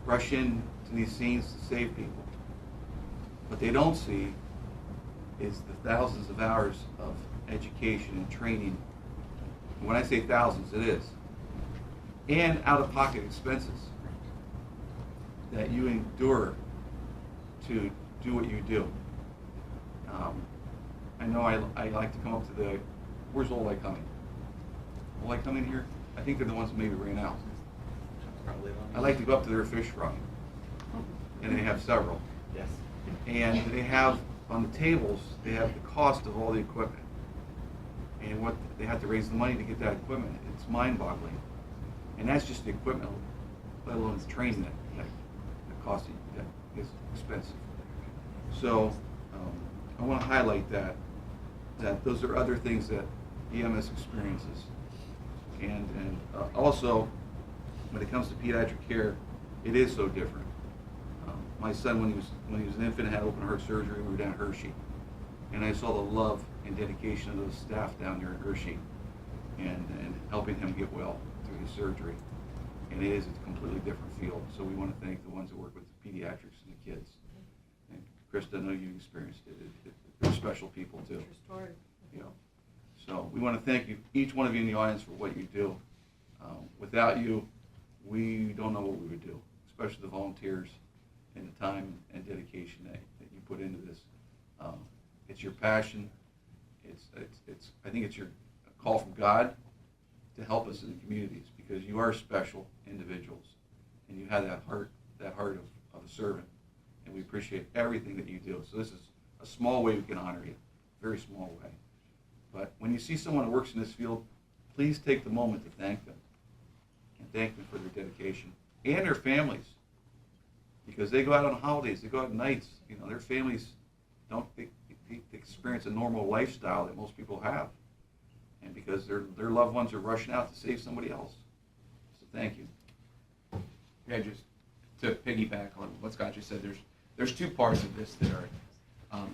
rush into these scenes to save people. What they don't see is the thousands of hours of education and training. And when I say thousands, it is. And out-of-pocket expenses that you endure to do what you do. I know I like to come up to the, where's Old Lycoming? Old Lycoming here? I think they're the ones that maybe ran out. I like to go up to their fish fry, and they have several. Yes. And they have, on the tables, they have the cost of all the equipment. And what they have to raise the money to get that equipment. It's mind-boggling. And that's just the equipment, let alone the training that cost that is expensive. So I want to highlight that those are other things that EMS experiences. And also, when it comes to pediatric care, it is so different. My son, when he was an infant, had open heart surgery. We were down at Hershey, and I saw the love and dedication of those staff down there at Hershey, and helping him get well through his surgery. And it is a completely different field. So we want to thank the ones that work with the pediatrics and the kids. And Krista, I know you experienced it. They're special people too. You know. So we want to thank you, each one of you in the audience, for what you do. Without you, we don't know what we would do, especially the volunteers and the time and dedication that you put into this. It's your passion. I think it's your call from God to help us in the communities, because you are special individuals and you have that heart of a servant, and we appreciate everything that you do. So this is a small way we can honor you, very small way. But when you see someone who works in this field, please take the moment to thank them, and thank them for their dedication, and their families, because they go out on holidays, they go out nights. You know, their families don't experience a normal lifestyle that most people have, and because their loved ones are rushing out to save somebody else. So thank you. Yeah, just to piggyback on what Scott just said, there's two parts of this that are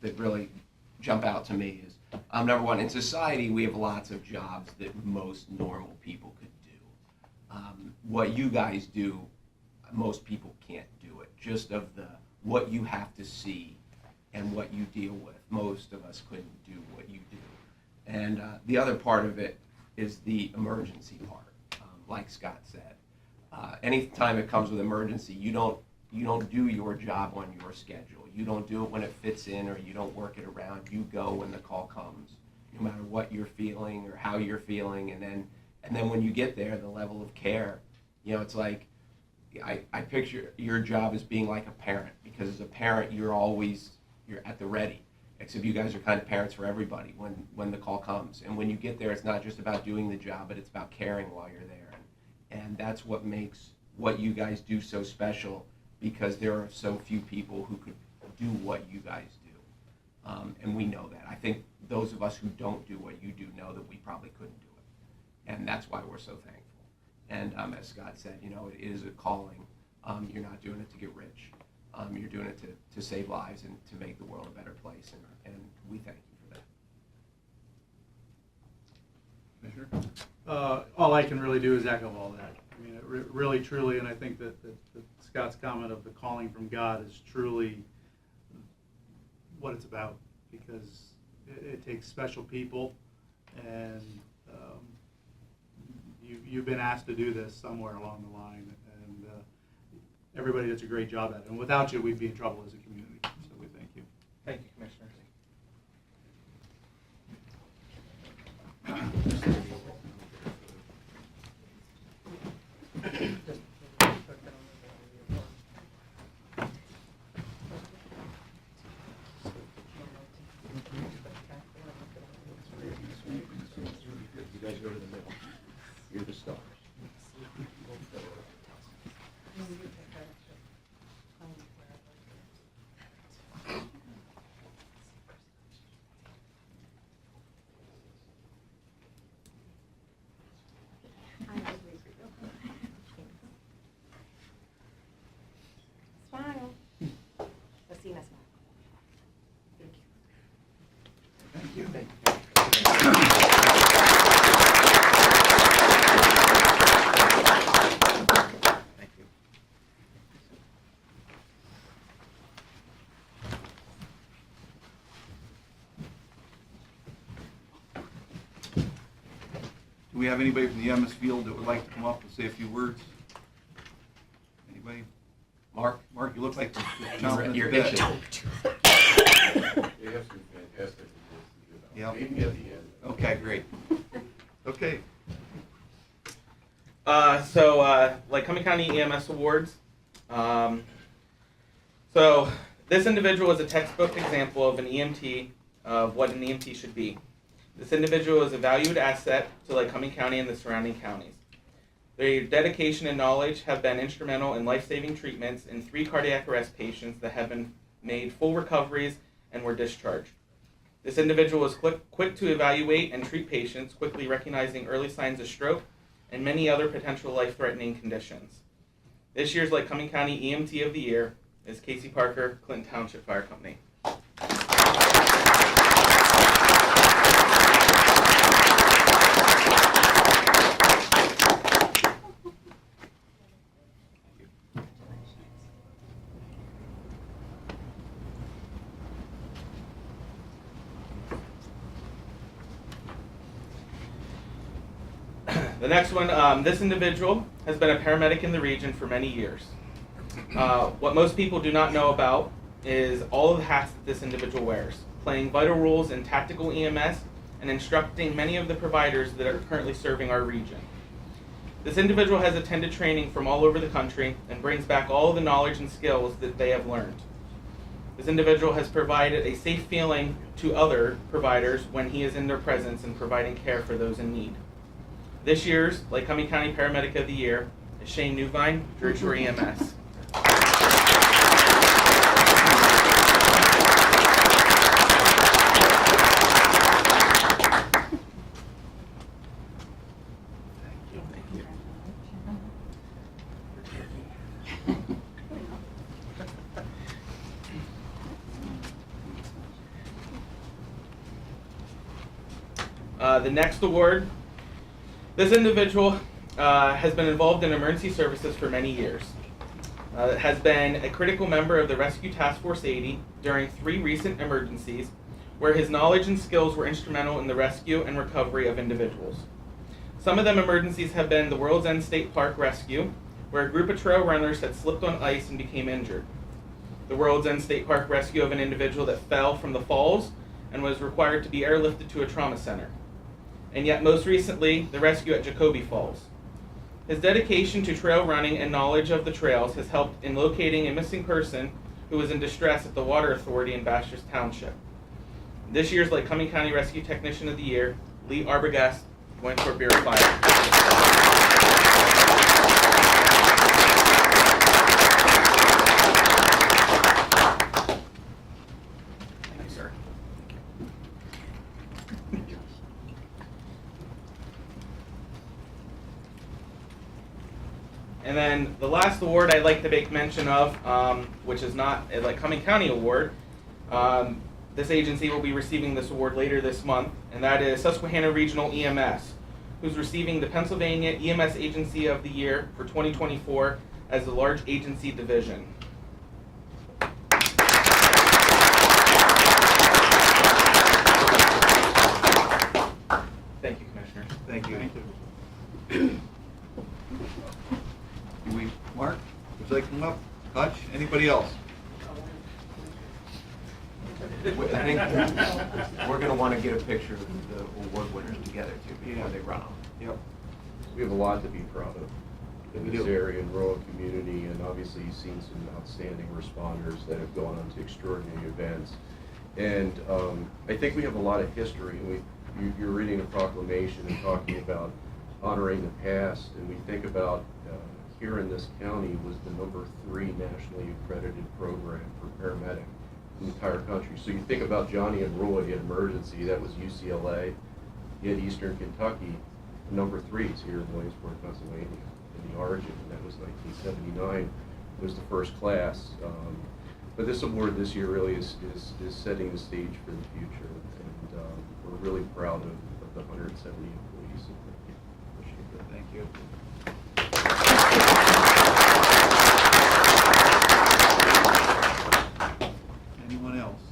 that really jump out to me is, number one, in society we have lots of jobs that most normal people could do. What you guys do, most people can't do it. Just of what you have to see and what you deal with, most of us couldn't do what you do. And the other part of it is the emergency part. Like Scott said, anytime it comes with emergency, you don't do your job on your schedule. You don't do it when it fits in, or you don't work it around. You go when the call comes, no matter what you're feeling or how you're feeling. And then when you get there, the level of care, it's like, I picture your job as being like a parent, because as a parent, you're at the ready. Except you guys are kind of parents for everybody when the call comes. And when you get there, it's not just about doing the job, but it's about caring while you're there. And that's what makes what you guys do so special, because there are so few people who could do what you guys do. And we know that. I think those of us who don't do what you do know that we probably couldn't do it. And that's why we're so thankful. And as Scott said, it is a calling. You're not doing it to get rich. You're doing it to save lives and to make the world a better place, and we thank you for that. Commissioner? All I can really do is echo all that. I mean, really, truly, and I think that Scott's comment of the calling from God is truly what it's about, because it takes special people, and you've been asked to do this somewhere along the line, and everybody does a great job at it. And without you, we'd be in trouble as a community. So we thank you. Thank you, Commissioner. You guys go to the middle. You're the stars. Smile. Let's see, smile. Thank you. Thank you. Thank you. Do we have anybody from the EMS field that would like to come up and say a few words? Anybody? Mark, you look like you're chomping at the You're bit. itching. They have some fantastic reports. Yeah. Maybe at the end. Okay, great. Okay. Lycoming County EMS Awards. So this individual is a textbook example of an EMT, of what an EMT should be. This individual is a valued asset to Lycoming County and the surrounding counties. Their dedication and knowledge have been instrumental in life-saving treatments in 3 cardiac arrest patients that have been made full recoveries and were discharged. This individual is quick to evaluate and treat patients, quickly recognizing early signs of stroke and many other potential life-threatening conditions. This year's Lycoming County EMT of the Year is Casey Parker, Clinton Township Fire Company. The next one, this individual has been a paramedic in the region for many years. What most people do not know about is all of the hats that this individual wears, playing vital roles in tactical EMS and instructing many of the providers that are currently serving our region. This individual has attended training from all over the country and brings back all of the knowledge and skills that they have learned. This individual has provided a safe feeling to other providers when he is in their presence and providing care for those in need. This year's Lycoming County Paramedic of the Year is Shane Newvine, Druid Shore EMS. The next award, this individual has been involved in emergency services for many years. Has been a critical member of the Rescue Task Force 80 during 3 recent emergencies, where his knowledge and skills were instrumental in the rescue and recovery of individuals. Some of them emergencies have been the World's End State Park rescue, where a group of trail runners had slipped on ice and became injured. The World's End State Park rescue of an individual that fell from the falls and was required to be airlifted to a trauma center. And yet most recently, the rescue at Jacoby Falls. His dedication to trail running and knowledge of the trails has helped in locating a missing person who was in distress at the Water Authority in Bastrop Township. This year's Lycoming County Rescue Technician of the Year, Lee Arbogast, going for Bureau Fire. Thank you, sir. And then the last award I'd like to make mention of, which is not a Lycoming County award, this agency will be receiving this award later this month, and that is Susquehanna Regional EMS, who's receiving the Pennsylvania EMS Agency of the Year for 2024 as the Large Agency Division. Thank you, Commissioners. Thank you. Do we, Mark, would you like to come up? Hutch, anybody else? I think we're going to want to get a picture of the award winners together too before they run off. Yep. We have a lot to be proud of in We this do. area and rural community, and obviously you've seen some outstanding responders that have gone on to extraordinary events. And I think we have a lot of history. You're reading a proclamation and talking about honoring the past, and we think about here in this county was the #3 nationally accredited program for paramedic in the entire country. So you think about Johnny and Roy in emergency, that was UCLA. You had Eastern Kentucky, #3 is here in Williamsport, Pennsylvania, in the origin, and that was 1979, was the first class. But this award this year really is setting the stage for the future, and we're really proud of the 170 employees. So appreciate that. Thank you. Anyone else?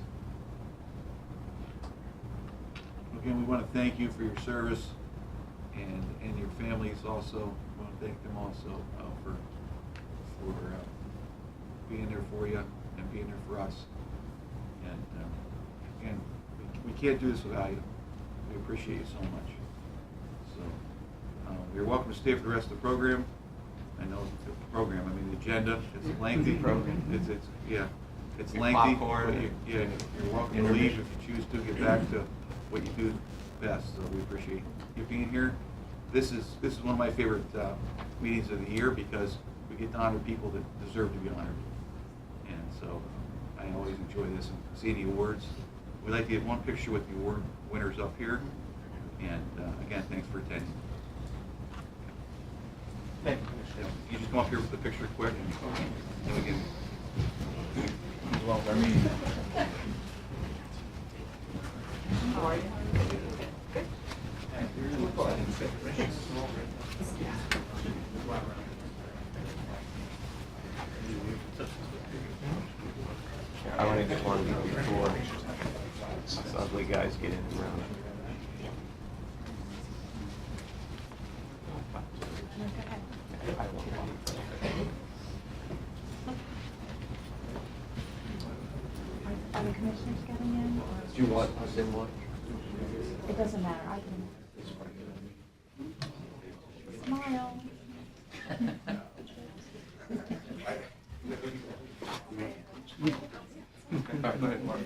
Again, we want to thank you for your service and your families also. We want to thank them also for being there for you and being there for us. And again, we can't do this without you. We appreciate you so much. So you're welcome to stay for the rest of the program. I know the program, I mean the agenda, it's lengthy. Program. It's Your lengthy. popcorn. But you're welcome to leave if you choose to, get back to what you do best. So we appreciate you being here. This is one of my favorite meetings of the year because we get to honor people that deserve to be honored. And so I always enjoy this and seeing the awards. We'd like to get one picture with the award winners up here. And again, thanks for attending. Thank you, Commissioner. You just come up here with the picture quick and we can. Well, I mean, How are you? I want to get one before these ugly guys get in and around. I want one. Are the commissioners getting in? Or? Do you want us in one? It doesn't matter. I can smile. All right, go ahead, Mark.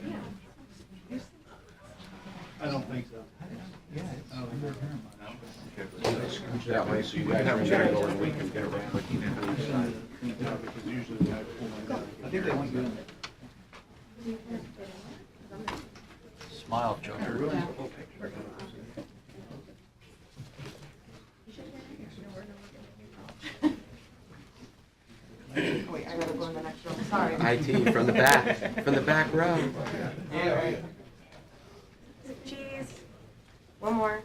I don't think so. That way, so you guys can check over and we can get around. Because usually when I pull mine out, I think they want you in there. Smile, Joker. Oh, wait, I gotta go in the next room. Sorry. IT from the back row. Cheese. One more.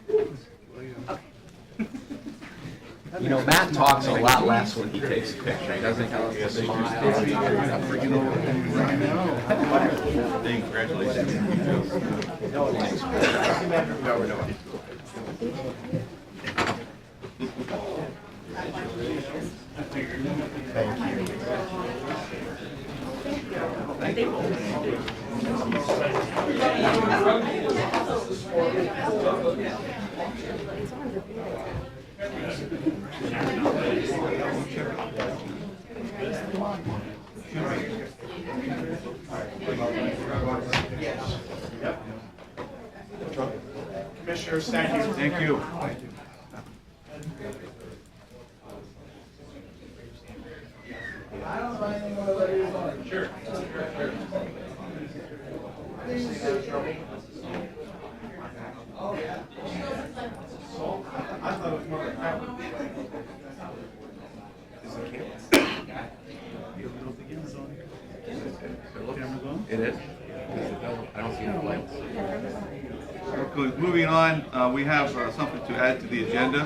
You know, Matt talks a lot less when he takes a picture, doesn't he? Commissioners, thank you. Thank you. Sure. It is? I don't see any lights. Okay, moving on, we have something to add to the agenda.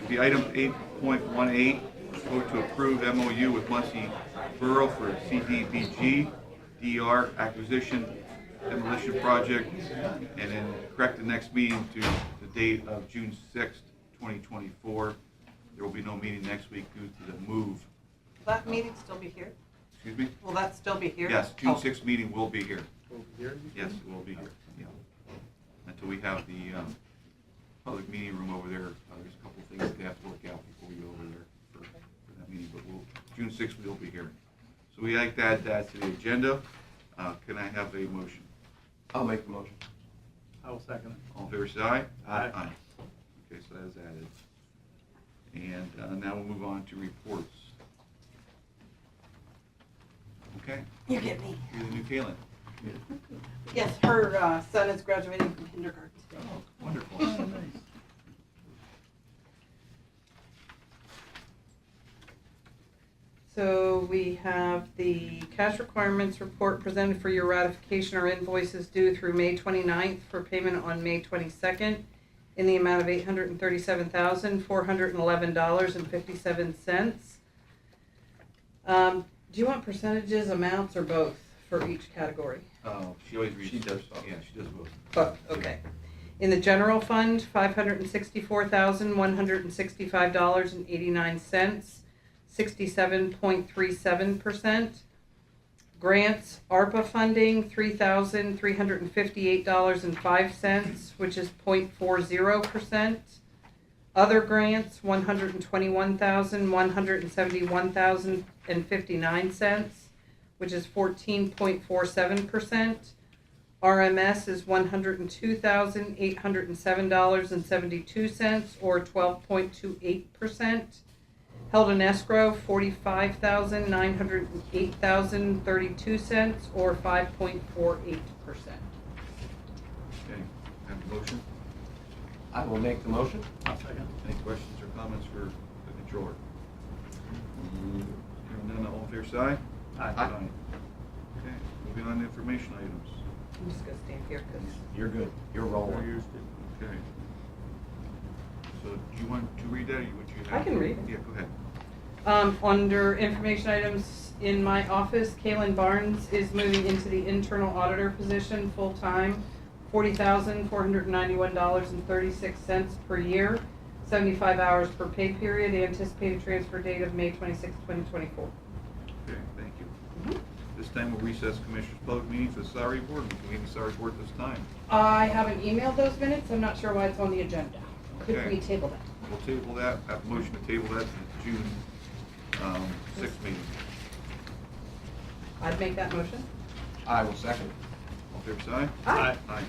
The item 8.18, vote to approve MOU with Muncie Borough for CDBG, DR acquisition demolition project, and then correct the next meeting to the date of June 6th, 2024. There will be no meeting next week due to the move. Will that meeting still be here? Excuse me? Will that still be here? Yes, June Oh. 6th meeting will be here. Over here? Yes, it will be here, yeah. Until we have the public meeting room over there. There's a couple of things that they have to work out before we go over there for that meeting, but June 6th we'll be here. So we like to add that to the agenda. Can I have a motion? I'll make the motion. I will second it. All in favor, say aye. Aye. Aye. Okay, so that is added. And now we'll move on to reports. Okay, You get me. you're the new Kaylin. Yes, her son is graduating from kindergarten today. Oh, wonderful. So we have the cash requirements report presented for your ratification or invoices due through May 29th for payment on May 22nd in the amount of $837,411.57. Do you want percentages, amounts, or both for each category? She always reads. She does. Yeah, she does both. Oh, okay. In the general fund, $564,165.89, 67.37%. Grants, ARPA funding, $3,358.05, which is 0.40%. Other grants, $121,171.59, which is 14.47%. RMS is $102,807.72, or 12.28%. Held in escrow, $45,908.32, or 5.48%. Okay, have a motion? I will make the motion. I'll second. Any questions or comments for the controller? Hearing none, all in favor, say aye. Aye. Okay, moving on to information items. I'm just gonna stand here because You're good. You're rolling. Okay. So do you want to read that, or would you have? I can read it. Yeah, go ahead. Under information items in my office, Kaylin Barnes is moving into the internal auditor position full-time, $40,491.36 per year, 75 hours per pay period. Anticipated transfer date of May 26, 2024. Okay, thank you. This time we'll recess Commissioners' Public Meeting for the Salary Board. We can meet the Salary Board this time. I haven't emailed those minutes. I'm not sure why it's on the agenda. Could Okay. we table that? We'll table that, have a motion to table that to the June 6th meeting. I'd make that motion. I will second. All in favor, say aye. Aye. Aye.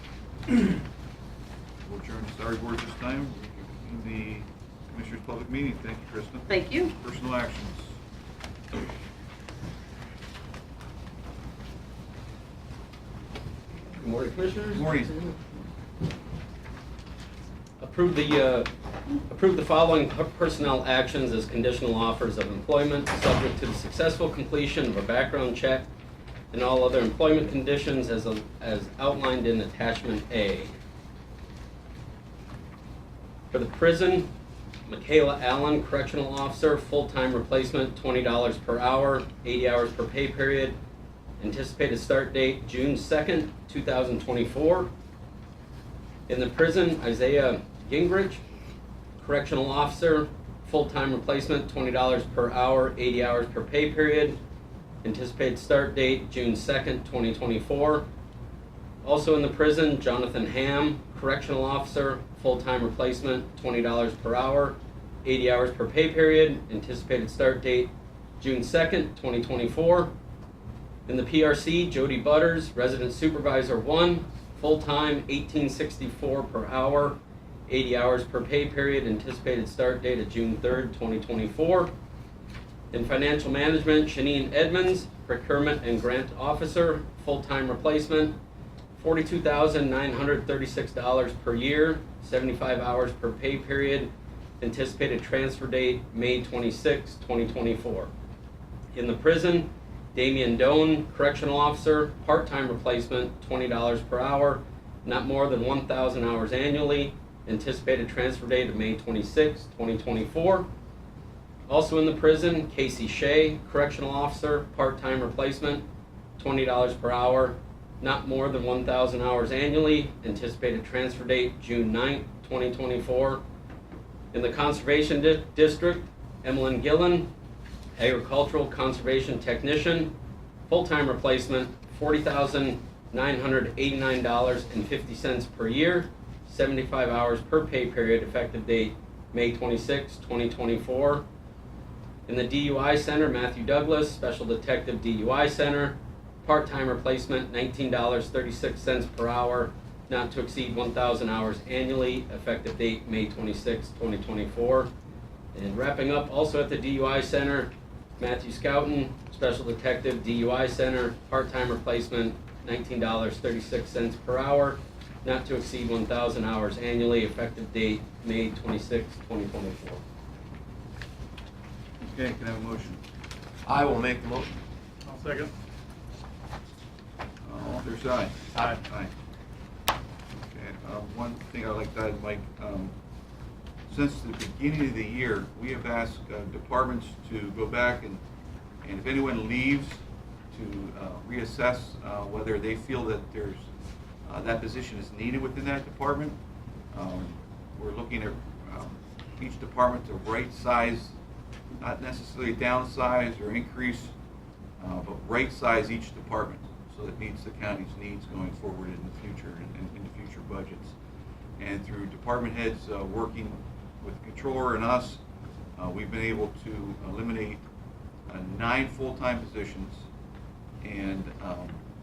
We'll adjourn the Salary Board this time. We can convene the Commissioners' Public Meeting. Thank you, Krista. Thank you. Personal actions. Good morning, Commissioners. Good morning. Approve the following personnel actions as conditional offers of employment, subject to the successful completion of a background check and all other employment conditions as outlined in Attachment A. For the prison, Michaela Allen, correctional officer, full-time replacement, $20 per hour, 80 hours per pay period. Anticipated start date June 2nd, 2024. In the prison, Isaiah Gingrich, correctional officer, full-time replacement, $20 per hour, 80 hours per pay period. Anticipated start date June 2nd, 2024. Also in the prison, Jonathan Ham, correctional officer, full-time replacement, $20 per hour, 80 hours per pay period. Anticipated start date June 2nd, 2024. In the PRC, Jody Butters, resident supervisor 1, full-time, $18.64 per hour, 80 hours per pay period. Anticipated start date of June 3rd, 2024. In financial management, Shanine Edmonds, procurement and grant officer, full-time replacement, $42,936 per year, 75 hours per pay period. Anticipated transfer date May 26, 2024. In the prison, Damian Doan, correctional officer, part-time replacement, $20 per hour, not more than 1,000 hours annually. Anticipated transfer date of May 26, 2024. Also in the prison, Casey Shea, correctional officer, part-time replacement, $20 per hour, not more than 1,000 hours annually. Anticipated transfer date June 9, 2024. In the conservation district, Emmeline Gillen, agricultural conservation technician, full-time replacement, $40,989.50 per year, 75 hours per pay period, effective date May 26, 2024. In the DUI Center, Matthew Douglas, Special Detective DUI Center, part-time replacement, $19.36 per hour, not to exceed 1,000 hours annually, effective date May 26, 2024. And wrapping up, also at the DUI Center, Matthew Scouten, Special Detective DUI Center, part-time replacement, $19.36 per hour, not to exceed 1,000 hours annually, effective date May 26, 2024. Okay, can I have a motion? I will make the motion. I'll second. All fair side? Aye. Aye. Okay, one thing I'd like to add, Mike, since the beginning of the year, we have asked departments to go back and if anyone leaves, to reassess whether they feel that there's that position is needed within that department. We're looking at each department to right size, not necessarily downsize or increase, but right size each department so that it meets the county's needs going forward in the future and in the future budgets. And through department heads working with the controller and us, we've been able to eliminate 9 full-time positions and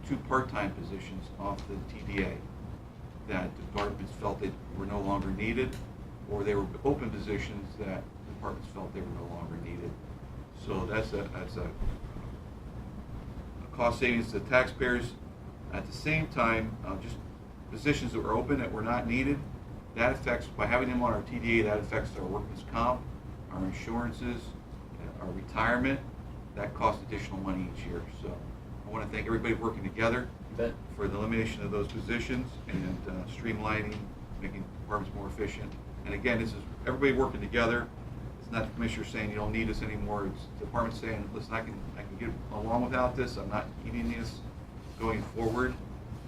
2 part-time positions off the TDA that departments felt that were no longer needed, or they were open positions that departments felt they were no longer needed. So that's a cost savings to taxpayers. At the same time, just positions that were open that were not needed, that affects, by having them on our TDA, that affects our workman's comp, our insurances, our retirement. That costs additional money each year. So I want to thank everybody working together for the elimination of those positions and streamlining, making departments more efficient. And again, this is everybody working together. It's not the commissioner saying you don't need us anymore. It's the department saying, listen, I can get along without this. I'm not needing this going forward.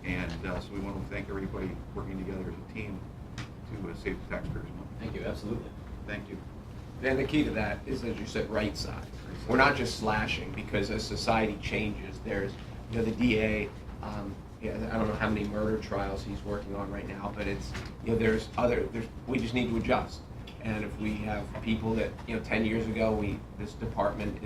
And so we want to thank everybody working together as a team to save the taxpayers money. Thank you, absolutely. Thank you. And the key to that is, as you said, right side. We're not just slashing, because as society changes, there's, the DA, I don't know how many murder trials he's working on right now, but it's, we just need to adjust. And if we have people that, 10 years ago, this department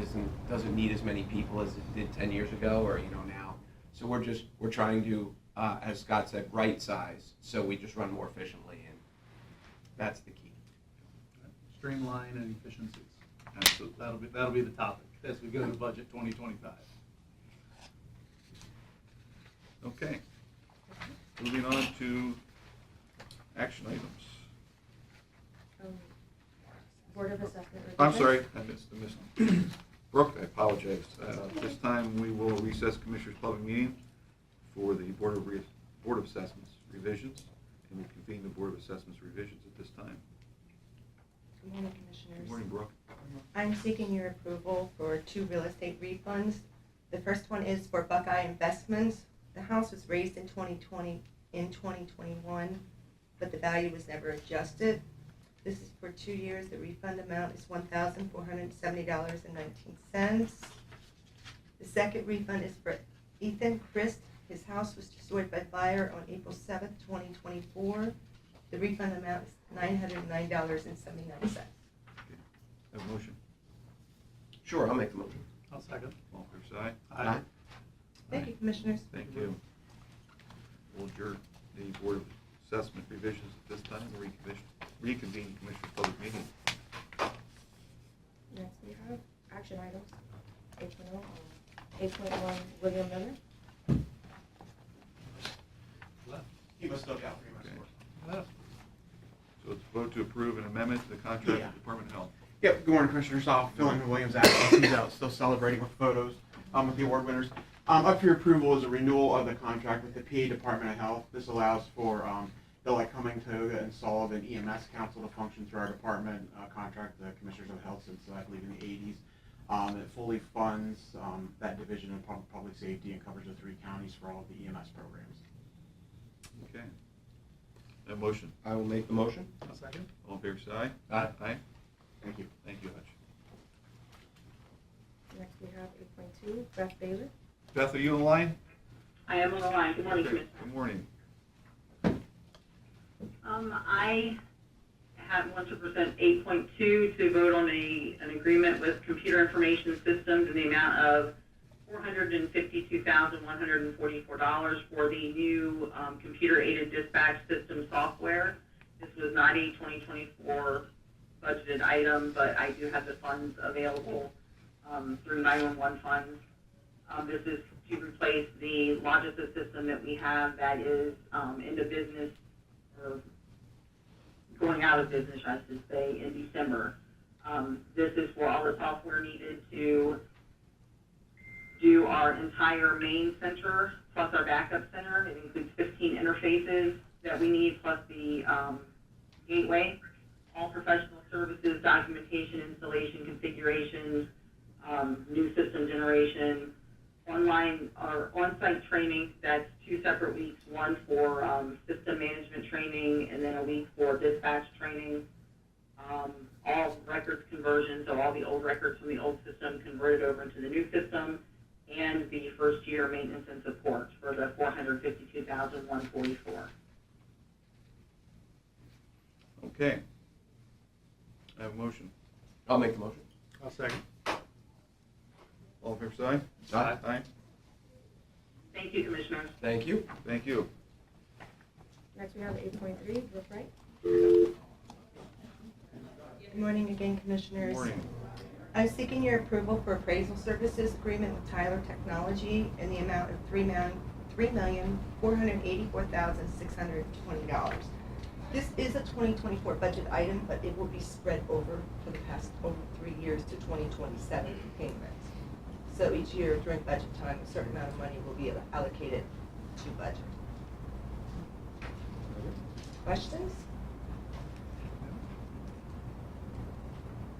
doesn't need as many people as it did 10 years ago, or, now. So we're trying to, as Scott said, right size, so we just run more efficiently, and that's the key. Streamline and efficiencies. Absolutely. That'll be the topic as we go to budget 2025. Okay. Moving on to action items. Board of Assessment. I'm sorry, I missed. Brooke, I apologize. This time we will recess Commissioners' Public Meeting for the Board of Assessments revisions, and we convene the Board of Assessments revisions at this time. Good morning, Commissioners. Good morning, Brooke. I'm seeking your approval for 2 real estate refunds. The first one is for Buckeye Investments. The house was raised in 2021, but the value was never adjusted. This is for 2 years. The refund amount is $1,470.19. The second refund is for Ethan Christ. His house was destroyed by fire on April 7th, 2024. The refund amount is $909.79. Have a motion? Sure, I'll make the motion. I'll second. All fair side? Aye. Thank you, Commissioners. Thank you. We'll adjourn the Board of Assessment revisions at this time and reconvene Commissioner Public Meeting. Next we have action items. 8.0, 8.1, William Miller. He must look out for you, Okay. So it's vote to approve an amendment to the contract Yeah. with Department of Health. Yep, good morning, Commissioners. I'll fill in William's absence. He's out still celebrating with photos with the award winners. Up for your approval is a renewal of the contract with the PA Department of Health. This allows for the Lycoming, Toga, and Sullivan EMS Council to function through our department, contract the Commissioners of Health since I believe in the 80s. It fully funds that division of public safety and covers the 3 counties for all of the EMS programs. Okay. A motion? I will make the motion. I'll second. All in favor, say aye. Aye. Aye. Thank you. Thank you, Hutch. Next we have 8.2, Beth Baylor. Beth, are you on the line? I am on the line. Good morning, Okay. Commissioner. Good morning. I want to present 8.2 to vote on an agreement with Computer Information Systems in the amount of $452,144 for the new computer-aided dispatch system software. This was not a 2024 budgeted item, but I do have the funds available through 911 funds. This is to replace the Logisys system that we have that is into business, or going out of business, I should say, in December. This is for all the software needed to do our entire main center, plus our backup center. It includes 15 interfaces that we need, plus the gateway, all professional services, documentation, installation, configuration, new system generation, online or on-site training. That's 2 separate weeks, one for system management training and then a week for dispatch training. All records conversion, so all the old records from the old system converted over into the new system, and the first year maintenance and support for the $452,144. Okay. I have a motion. I'll make the motion. I'll second. All in favor, say aye. Aye. Aye. Thank you, Commissioners. Thank you. Thank you. Next we have 8.3, Brooke Wright. Good morning again, Good Commissioners. morning. I'm seeking your approval for appraisal services agreement with Tyler Technology in the amount of $3,484,620. This is a 2024 budget item, but it will be spread over for the past over 3 years to 2027 payments. So each year during budget time, a certain amount of money will be allocated to budget. Questions?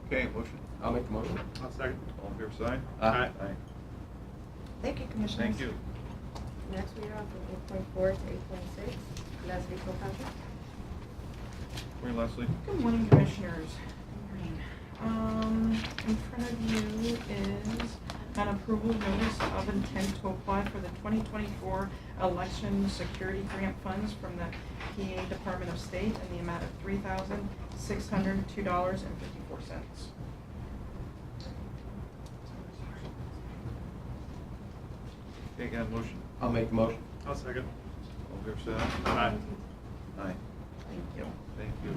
Okay, motion. I'll make the motion. I'll second. All in favor, say aye. Aye. Aye. Thank you, Commissioners. Thank you. Next we have from 8.4 to 8.6, Leslie Kilpatrick. Morning, Leslie. Good morning, Commissioners. Good morning. In front of you is an approval notice of intent to apply for the 2024 election security grant funds from the PA Department of State in the amount of $3,602.54. Okay, got a motion. I'll make the motion. I'll second. All in favor, say aye. Aye. Aye. Thank you. Thank you.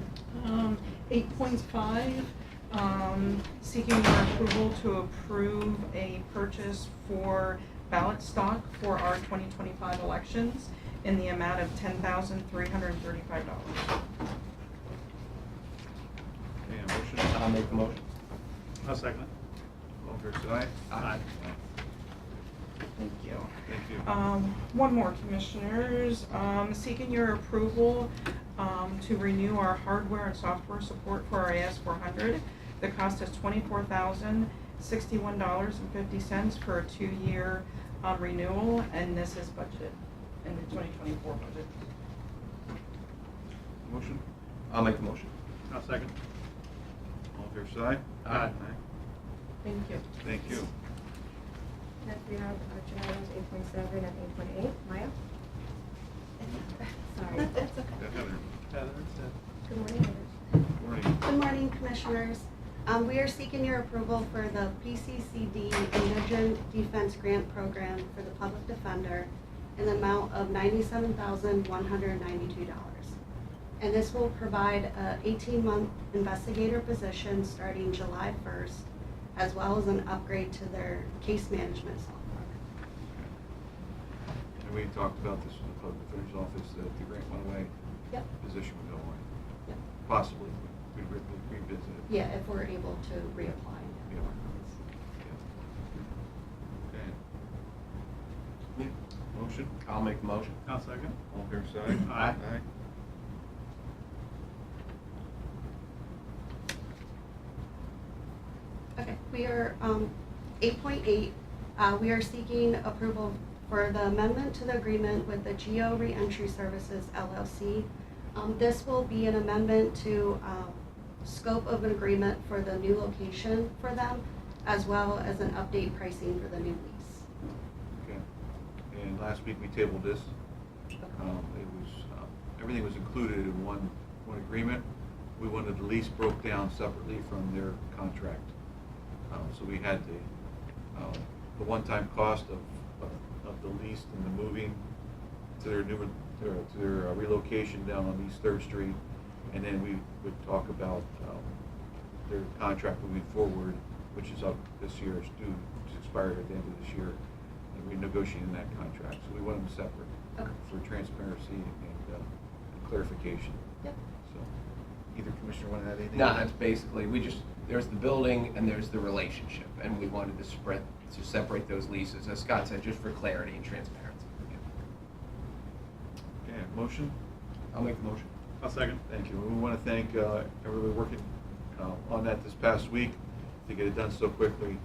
8.5, seeking your approval to approve a purchase for ballot stock for our 2025 elections in the amount of $10,335. Okay, a motion. I'll make the motion. I'll second it. All in favor, say aye. Aye. Thank you. Thank you. One more, Commissioners. Seeking your approval to renew our hardware and software support for our AS400. The cost is $24,061.50 for a 2-year renewal, and this is budgeted in the 2024 budget. Motion? I'll make the motion. I'll second. All in favor, say aye. Aye. Thank you. Thank you. Next, we have action items 8.7 and 8.8. Maya? Sorry. Go ahead, Heather. Good morning, Heather. Morning. Good morning, Commissioners. We are seeking your approval for the PCCD Indigent Defense Grant Program for the Public Defender in the amount of $97,192. And this will provide an 18-month investigator position starting July 1st, as well as an upgrade to their case management software. And we talked about this in the public defender's office, that the grant went away. Yep. Position would go away. Yep. Possibly, we'd revisit it. Yeah, if we're able to reapply. Yeah. Okay. Motion? I'll make the motion. I'll second. All in favor, say Aye. Aye. Okay, we are, 8.8, we are seeking approval for the amendment to the agreement with the Geo Reentry Services LLC. This will be an amendment to, scope of an agreement for the new location for them, as well as an update pricing for the new lease. Okay. And last week we tabled this. It was, everything was included in one agreement. We wanted the lease broke down separately from their contract. So we had the one-time cost of the lease and the moving to their new, to their relocation down on East 3rd Street. And then we would talk about their contract moving forward, which is up this year, it's due to expire at the end of this year. And we're negotiating that contract. So we want them separate for transparency and clarification. Yep. So either commissioner want to add anything? No, that's basically, there's the building and there's the relationship, and we wanted to separate those leases, as Scott said, just for clarity and transparency. Okay, motion? I'll make the motion. I'll second. Thank you. We want to thank everybody working on that this past week to get it done so quickly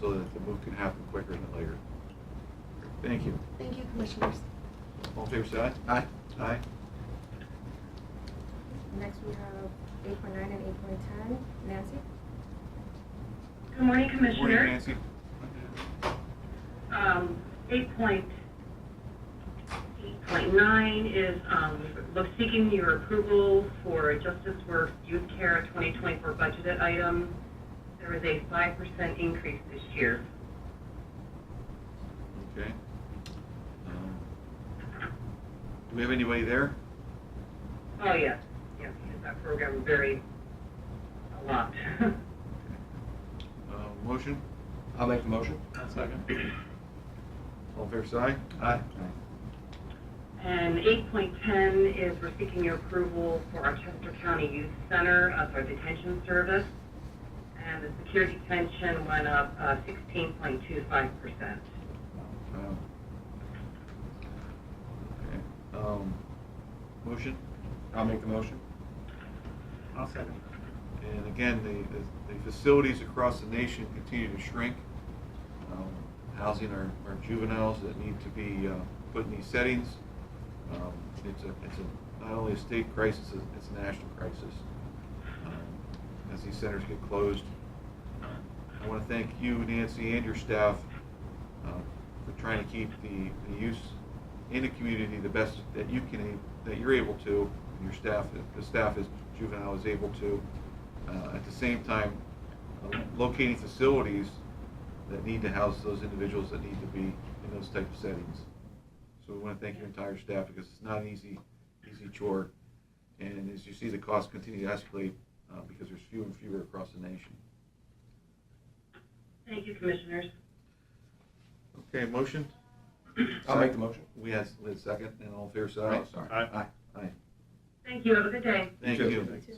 so that the move can happen quicker than later. Thank you. Thank you, Commissioners. All in favor, say aye. Aye. Aye. Next, we have 8.9 and 8.10. Nancy? Good morning, Commissioners. Morning, Nancy. 8.9 is seeking your approval for Justice Works Youth Care 2024 budgeted item. There is a 5% increase this year. Okay. Do we have anybody there? Oh, yes, yes, that program varied a lot. Motion? I'll make the motion. I'll second. All in favor, say aye. Aye. And 8.10 is we're seeking your approval for our Chester County Youth Center, for detention service. And the security detention went up 16.25%. Okay. Motion? I'll make the motion. I'll second. And again, the facilities across the nation continue to shrink, housing our juveniles that need to be put in these settings. It's not only a state crisis, it's a national crisis. As these centers get closed, I want to thank you, Nancy, and your staff for trying to keep the youth in the community the best that you're able to, and your staff, the staff is juvenile is able to. At the same time, locating facilities that need to house those individuals that need to be in those type of settings. So we want to thank your entire staff because it's not an easy chore. And as you see, the costs continue to escalate because there's fewer and fewer across the nation. Thank you, Commissioners. Okay, motion? I'll make the motion. We had second, and all in favor, say aye. Oh, sorry. Aye. Aye. Thank you. Have a good day. Thank You you. too.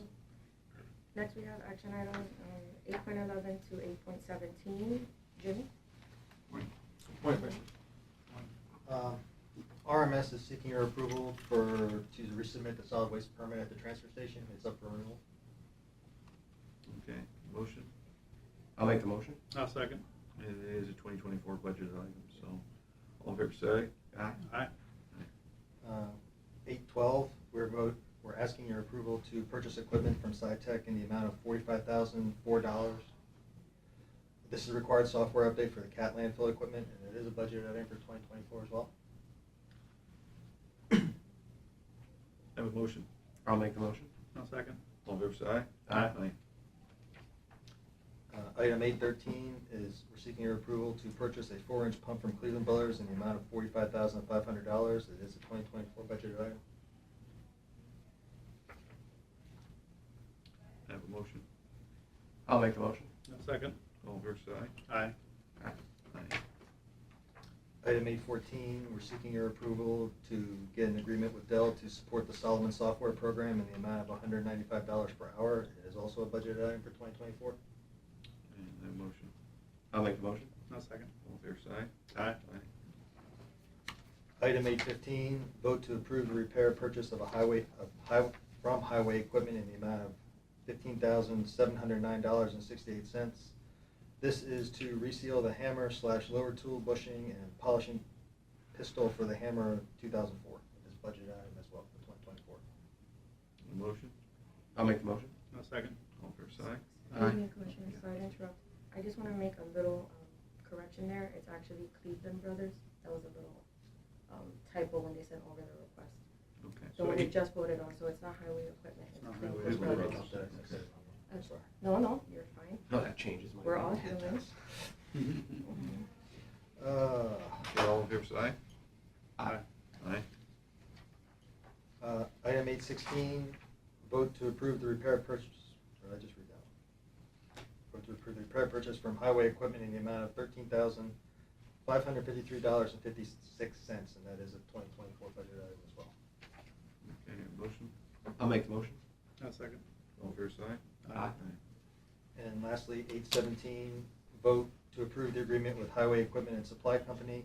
Next, we have action items 8.11 to 8.17. Jimmy? Wait. RMS is seeking your approval to resubmit the solid waste permit at the transfer station. It's up for renewal. Okay, motion? I'll make the motion. I'll second. It is a 2024 budget item, so all in favor say aye. Aye. 812, we're asking your approval to purchase equipment from SciTech in the amount of $45,004. This is a required software update for the CAT landfill equipment, and it is a budget item for 2024 as well. Have a motion? I'll make the motion. I'll second. All in favor say aye. Aye. Item 813 is we're seeking your approval to purchase a 4-inch pump from Cleveland Brothers in the amount of $45,500. It is a 2024 budget item. Have a motion? I'll make the motion. I'll second. All in favor say aye. Aye. Aye. Item 814, we're seeking your approval to get an agreement with Dell to support the Solomon software program in the amount of $195 per hour. It is also a budget item for 2024. And have a motion? I'll make the motion. I'll second. All in favor say Aye. Item 815, vote to approve the repair purchase of from Highway Equipment in the amount of $15,709.68. This is to reseal the hammer/lower tool bushing and polishing pistol for the Hammer 2004. It is budget item as well for 2024. A motion? I'll make the motion. I'll second. All in favor say Excuse me, Commissioner, sorry to interrupt. I just want to make a little correction there. It's actually Cleveland Brothers. That was a little typo when they sent over the request. Okay. The one they just voted on, so it's not Highway Equipment, it's not Cleveland Highway Brothers. Equipment. I'm sorry. No, you're fine. No, that changes my. We're all mind. humans. Okay, all in favor say aye. Aye. Aye. Item 816, vote to approve the repair purchase, or did I just read that? Vote to approve the repair purchase from Highway Equipment in the amount of $13,553.56, and that is a 2024 budget item as well. Okay, motion? I'll make the motion. I'll second. All in favor say Aye. And lastly, 817, vote to approve the agreement with Highway Equipment and Supply Company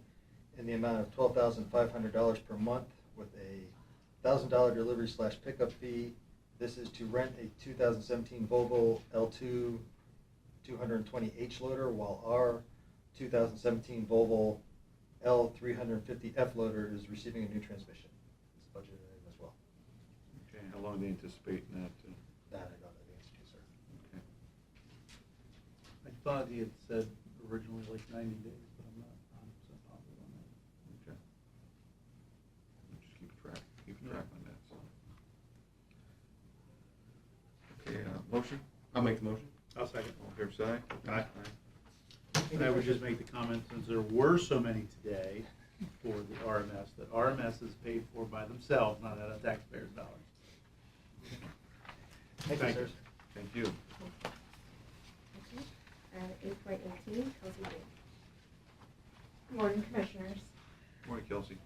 in the amount of $12,500 per month with a $1,000 delivery/pickup fee. This is to rent a 2017 Volvo L2 220H loader, while our 2017 Volvo L350F loader is receiving a new transmission. It's budgeted in as well. Okay, how long do you anticipate in that? That I don't know the answer to, sir. Okay. I thought he had said originally like 90 days, but I'm not 100% positive on that. Okay. We'll just keep track on that, so. Okay, motion? I'll make the motion. I'll second. All in favor say Aye. And I would just make the comment, since there were so many today for the RMS, that RMS is paid for by themselves, not out of taxpayers' dollars. Thank you, sir. Thank you. Okay. And 8.18, Kelsey Green. Good morning, Commissioners. Morning, Kelsey.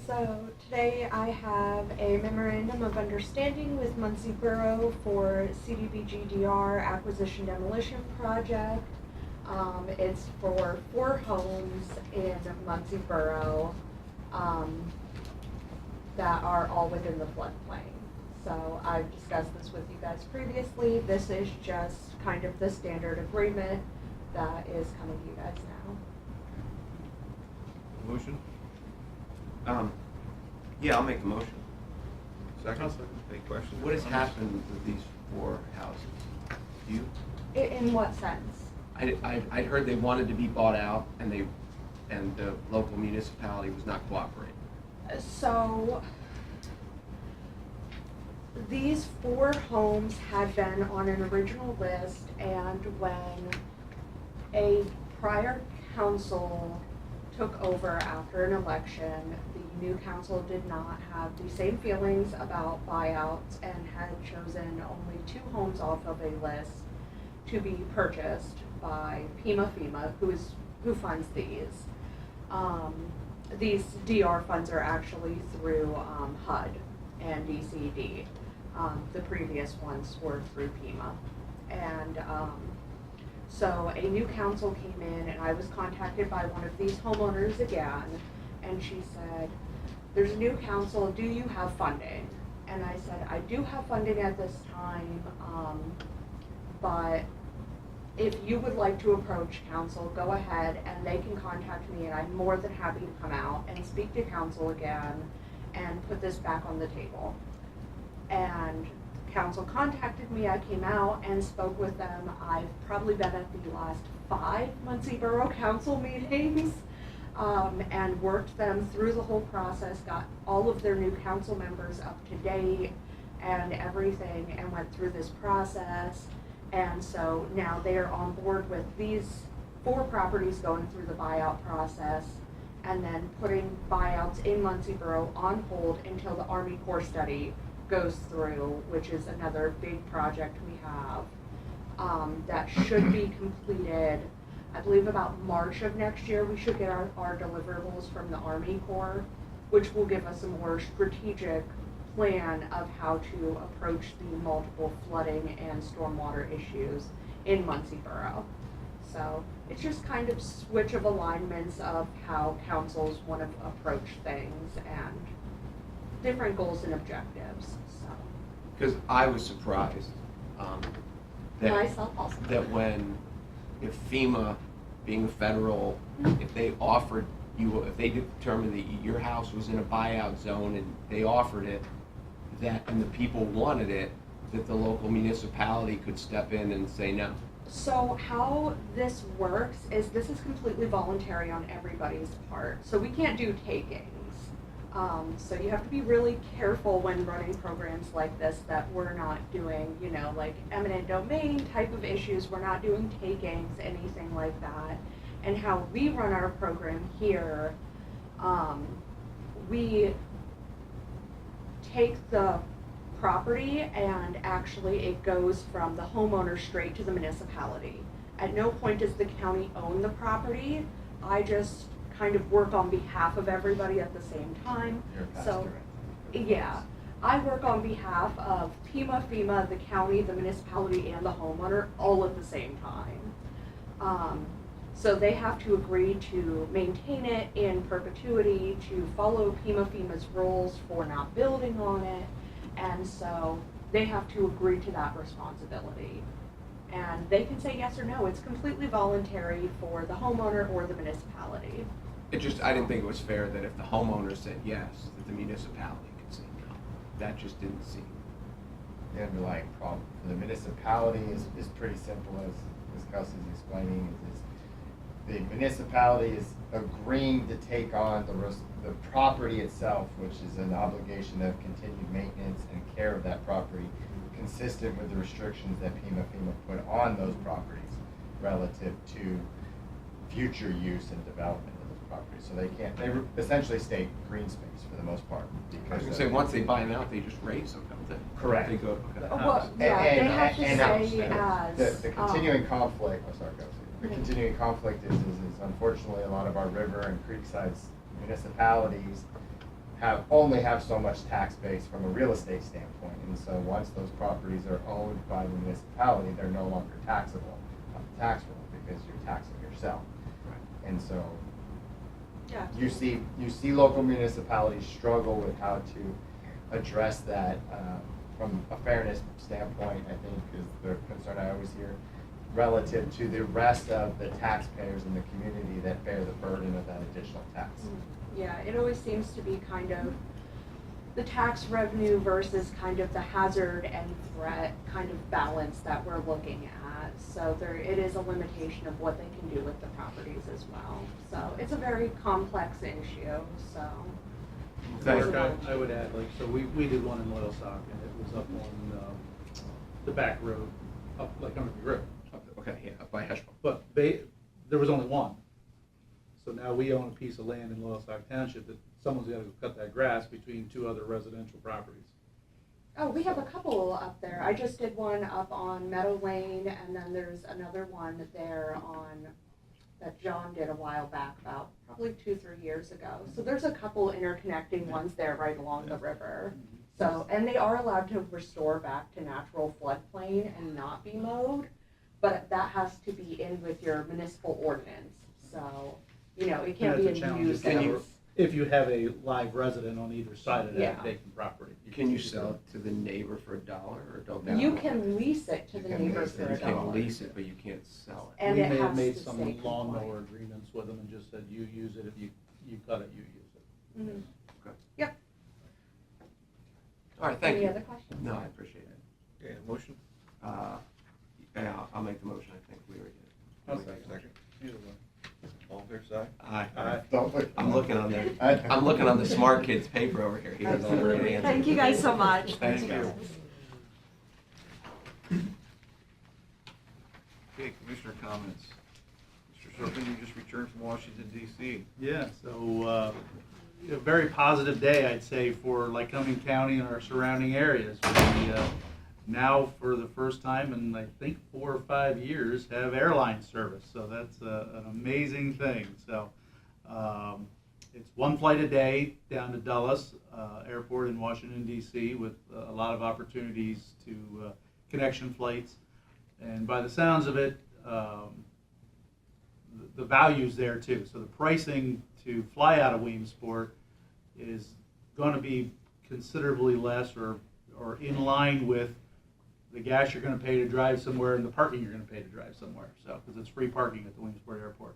So today I have a memorandum of understanding with Muncie Borough for CDBG-DR acquisition demolition project. It's for 4 homes in Muncie Borough that are all within the floodplain. So I've discussed this with you guys previously. This is just kind of the standard agreement that is coming to you guys now. Motion? Yeah, I'll make the motion. Second? I'll second. Any questions? What has happened with these 4 houses? Do you? In what sense? I'd heard they wanted to be bought out, and the local municipality was not cooperating. So these 4 homes had been on an original list, and when a prior council took over after an election, the new council did not have the same feelings about buyouts and had chosen only 2 homes off of a list to be purchased by FEMA, who funds these. These DR funds are actually through HUD and DCD. The previous ones were through FEMA. And so a new council came in, and I was contacted by one of these homeowners again, and she said there's a new council, do you have funding? And I said, I do have funding at this time, but if you would like to approach council, go ahead and they can contact me and I'm more than happy to come out and speak to council again and put this back on the table. And council contacted me, I came out and spoke with them. I've probably been at the last 5 Muncie Borough Council meetings and worked them through the whole process, got all of their new council members up to date and everything, and went through this process. And so now they are on board with these 4 properties going through the buyout process and then putting buyouts in Muncie Borough on hold until the Army Corps study goes through, which is another big project we have that should be completed. I believe about March of next year we should get our deliverables from the Army Corps, which will give us a more strategic plan of how to approach the multiple flooding and stormwater issues in Muncie Borough. So it's just kind of switch of alignments of how councils want to approach things and different goals and objectives. So Because I was surprised myself also. that if FEMA, being a federal, if they offered you, if they determined that your house was in a buyout zone and they offered it, and the people wanted it, that the local municipality could step in and say no. So how this works is this is completely voluntary on everybody's part. So we can't do takings. So you have to be really careful when running programs like this that we're not doing, like eminent domain type of issues. We're not doing takings, anything like that. And how we run our program here, we take the property and actually it goes from the homeowner straight to the municipality. At no point does the county own the property. I just kind of work on behalf of everybody at the same time. So, yeah, I work on behalf of FEMA, the county, the municipality, and the homeowner all at the same time. So they have to agree to maintain it in perpetuity, to follow FEMA's rules for not building on it, and so they have to agree to that responsibility. And they can say yes or no. It's completely voluntary for the homeowner or the municipality. I didn't think it was fair that if the homeowner said yes, that the municipality could say no. That just didn't seem. The underlying problem for the municipality is pretty simple, as Gus is explaining. The municipality is agreeing to take on the property itself, which is an obligation of continued maintenance and care of that property, consistent with the restrictions that FEMA put on those properties relative to future use and development of those properties. So they essentially stay green space for the most part. I was going to say, once they buy them out, they just raise them, don't they? Correct. They go, okay. Well, yeah, they have to say as. The continuing conflict, the continuing conflict is unfortunately a lot of our river and creekside municipalities only have so much tax base from a real estate standpoint, and so once those properties are owned by the municipality, they're no longer taxable on the tax roll because you're taxing yourself. Right. And so you see local municipalities struggle with how to address that from a fairness standpoint. I think is the concern I always hear relative to the rest of the taxpayers in the community that bear the burden of that additional tax. Yeah, it always seems to be kind of the tax revenue versus kind of the hazard and threat kind of balance that we're looking at. So it is a limitation of what they can do with the properties as well. So it's a very complex issue, so. I would add, we did one in Loyalsock, and it was up on the back road, up like Underview Road. Okay, yeah, up by Heschel. But there was only one. So now we own a piece of land in Loyalsock Township that someone's got to cut that grass between 2 other residential properties. Oh, we have a couple up there. I just did one up on Meadow Lane, and then there's another one there that John did a while back, about probably 2-3 years ago. So there's a couple interconnecting ones there right along the river. So, and they are allowed to restore back to natural floodplain and not be mowed, but that has to be in with your municipal ordinance. So, it can't be a nuisance. if you have a live resident on either side of that Yeah. vacant property. Can you sell it to the neighbor for $1 or don't they? You can lease it to You the can neighbor lease for it. You can $1. lease it, but you can't sell it. And We it may have has made to some stay lawnmower compliant. agreements with them and just said, you use it, if you cut it, you use it. Mhm. Okay. All right, thank you. Any other questions? No, I appreciate it. Okay, motion? Yeah, I'll make the motion, I think we already did. I'll second. Either one. All fair side? Aye. Aye. Don't look. I'm looking on the smart kid's paper over here. He has all the right answers. Thank you guys so much. Thanks, guys. Okay, commissioner comments. Mr. Serpin, you just returned from Washington DC. Yeah, so, a very positive day, I'd say, for Lycoming County and our surrounding areas. We, now, for the first time in, I think, 4 or 5 years, have airline service, so that's an amazing thing. So, it's one flight a day down to Dulles Airport in Washington, D.C., with a lot of opportunities to connection flights. And by the sounds of it, the value's there too. So the pricing to fly out of Williamsport is going to be considerably less or in line with the gas you're going to pay to drive somewhere and the parking you're going to pay to drive somewhere. So, because it's free parking at the Williamsport Airport.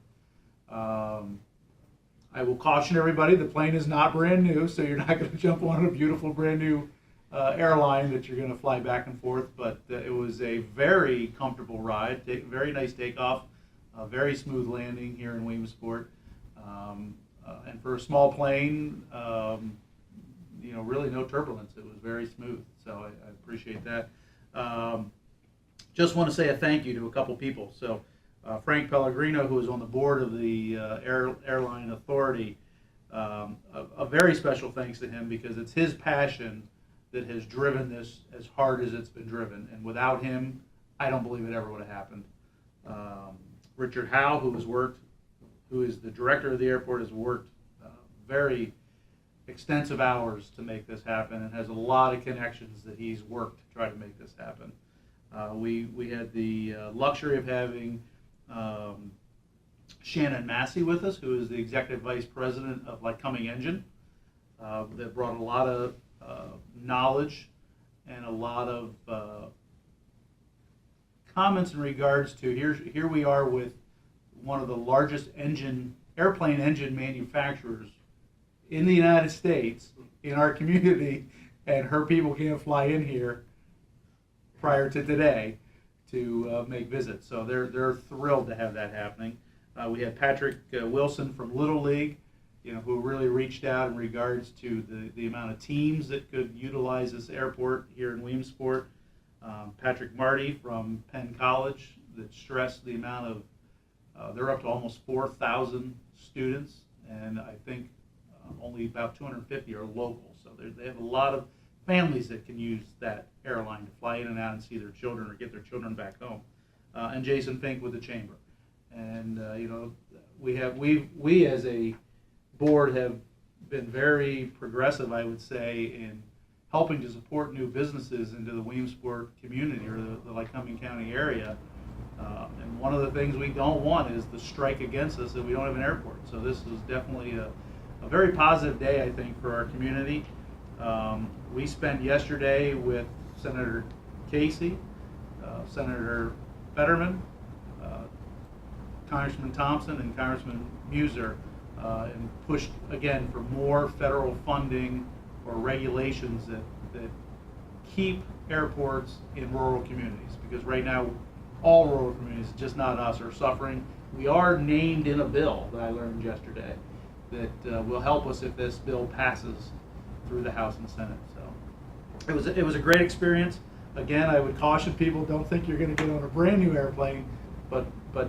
I will caution everybody, the plane is not brand new, so you're not going to jump on a beautiful brand new airline that you're going to fly back and forth, but it was a very comfortable ride, very nice takeoff, a very smooth landing here in Williamsport, and for a small plane, really no turbulence. It was very smooth, so I appreciate that. Just want to say a thank you to a couple people. So Frank Pellegrino, who is on the board of the Airline Authority, a very special thanks to him, because it's his passion that has driven this as hard as it's been driven. And without him, I don't believe it ever would have happened. Richard Howe, who is the director of the airport, has worked very extensive hours to make this happen and has a lot of connections that he's worked to try to make this happen. We had the luxury of having Shannon Massey with us, who is the executive vice president of Lycoming Engine. That brought a lot of knowledge and a lot of comments in regards to here we are with one of the largest airplane engine manufacturers in the United States in our community, and her people can't fly in here prior to today to make visits. So they're thrilled to have that happening. We had Patrick Wilson from Little League, who really reached out in regards to the amount of teams that could utilize this airport here in Williamsport. Patrick Marty from Penn College, that stressed the amount of, they're up to almost 4,000 students, and I think only about 250 are local. So they have a lot of families that can use that airline to fly in and out and see their children or get their children back home. And Jason Fink with the Chamber. And, we as a board have been very progressive, I would say, in helping to support new businesses into the Williamsport community or the Lycoming County area. And one of the things we don't want is the strike against us that we don't have an airport. So this is definitely a very positive day, I think, for our community. We spent yesterday with Senator Casey, Senator Fetterman, Congressman Thompson, and Congressman Muser, and pushed again for more federal funding or regulations that keep airports in rural communities, because right now all rural communities, just not us, are suffering. We are named in a bill that I learned yesterday that will help us if this bill passes through the House and Senate. So it was a great experience. Again, I would caution people, don't think you're going to get on a brand new airplane, but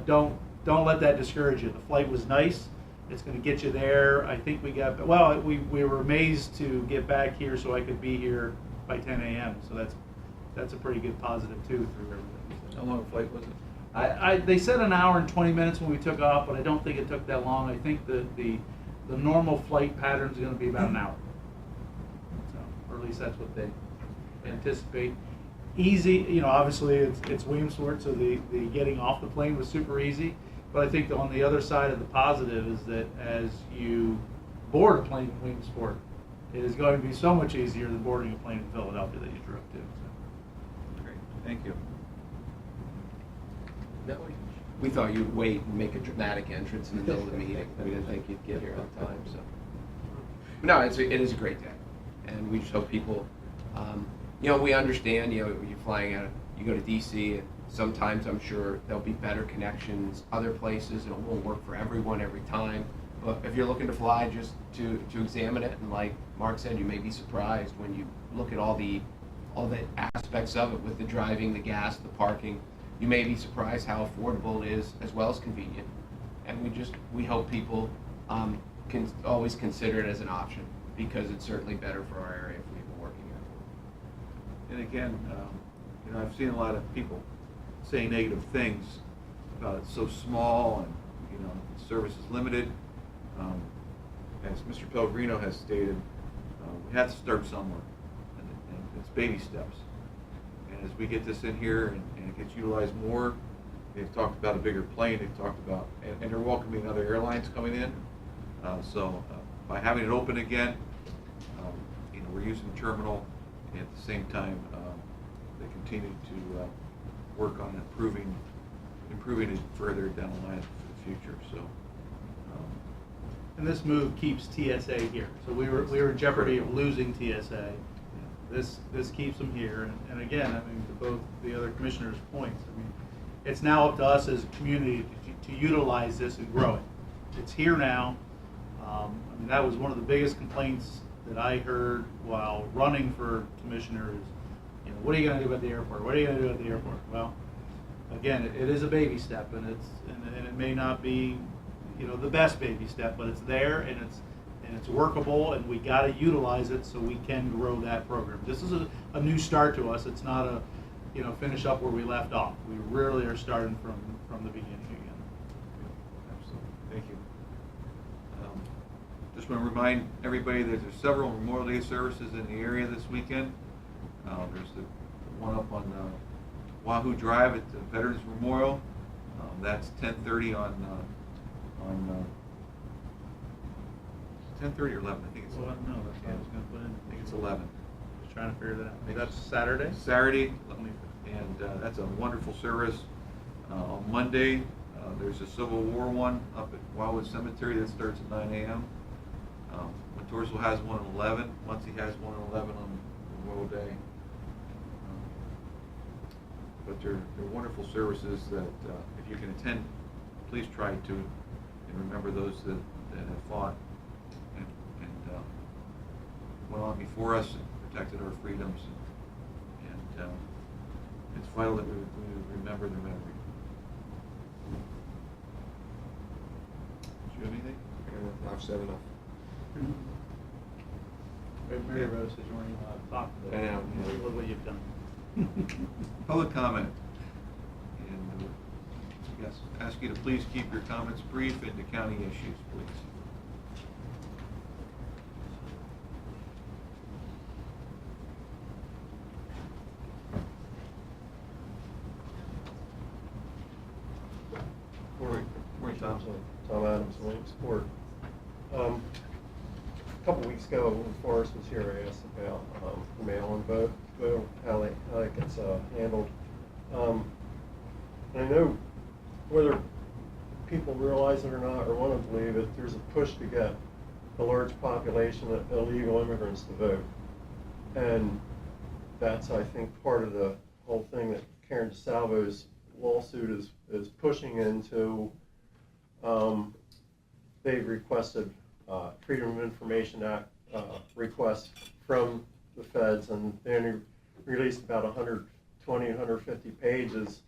don't let that discourage you. The flight was nice. It's going to get you there. I think we were amazed to get back here so I could be here by 10 a.m. So that's a pretty good positive too through everything. So. How long a flight was it? They said an hour and 20 minutes when we took off, but I don't think it took that long. I think the normal flight pattern is going to be about an hour. So, or at least that's what they anticipate. Easy, obviously it's Williamsport, so the getting off the plane was super easy. But I think on the other side of the positive is that as you board a plane in Williamsport, it is going to be so much easier than boarding a plane in Philadelphia that you drove to. So. Great, thank you. No, we thought you'd wait and make a dramatic entrance in the middle of the meeting. We didn't think you'd get here on time, so. No, it is a great day, and we just hope people, we understand, you're flying out, you go to DC, and sometimes I'm sure there'll be better connections other places, and it won't work for everyone every time. But if you're looking to fly just to examine it, and like Mark said, you may be surprised when you look at all the aspects of it with the driving, the gas, the parking. You may be surprised how affordable it is as well as convenient. And we hope people can always consider it as an option, because it's certainly better for our area if we've been working here. And again, I've seen a lot of people saying negative things about it's so small and, the service is limited. As Mr. Pellegrino has stated, we have to start somewhere, and it's baby steps. And as we get this in here and it gets utilized more, they've talked about a bigger plane, they've talked about, and they're welcoming other airlines coming in. So by having it open again, we're using the terminal, and at the same time, they continue to work on improving it further down the line for the future. So. And this move keeps TSA here. So we were in jeopardy of losing TSA. This keeps them here. And again, I mean, to both the other commissioners' points, I mean, it's now up to us as a community to utilize this and grow it. It's here now. I mean, that was one of the biggest complaints that I heard while running for commissioner is, what are you going to do about the airport? What are you going to do at the airport? Well, again, it is a baby step, and it may not be, the best baby step, but it's there, and it's workable, and we got to utilize it so we can grow that program. This is a new start to us. It's not a, finish up where we left off. We really are starting from the beginning again. Absolutely. Thank you. Just want to remind everybody that there's several Memorial Day services in the area this weekend. There's the one up on Wahoo Drive at the Veterans Memorial. That's 10:30 on 10:30 or 11. I think it's 11. No, that's what I was going to put in. I think it's 11. Just trying to figure that out. That's Saturday? Saturday, and that's a wonderful service. On Monday, there's a Civil War one up at Wildwood Cemetery that starts at 9 a.m. Matorsville has one at 11. Muncie has one at 11 on Memorial Day. But they're wonderful services that if you can attend, please try to, and remember those that have fought and went on before us and protected our freedoms, and it's vital that we remember their memory. Do you have anything? I've said enough. Mary Rose says you weren't even allowed to talk to them. I know. Look what you've done. Public comment. And yes, ask you to please keep your comments brief and to county issues, please. Morning, Tom. Tom Adams, Williamsport. A couple weeks ago, when Forrest was here, I asked about the mail-in vote, how that gets handled. And I know whether people realize it or not, or want to believe it, there's a push to get a large population of illegal immigrants to vote. And that's, I think, part of the whole thing that Karen DeSalvo's lawsuit is pushing into. They've requested Freedom of Information Act requests from the feds, and they only released about 120, 150 pages,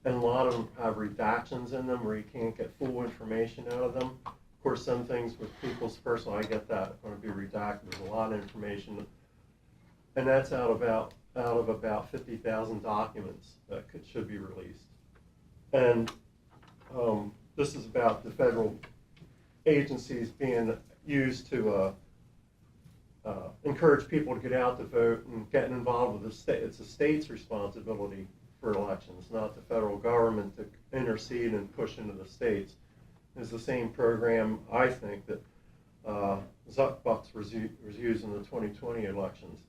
and a lot of them have redactions in them where you can't get full information out of them. Of course, some things with people's personal, I get that, going to be redacted. There's a lot of information, and that's out of about 50,000 documents that should be released. And this is about the federal agencies being used to encourage people to get out to vote and getting involved with the state. It's the state's responsibility for elections, not the federal government to intercede and push into the states. It's the same program, I think, that Zuckbucks was used in the 2020 elections.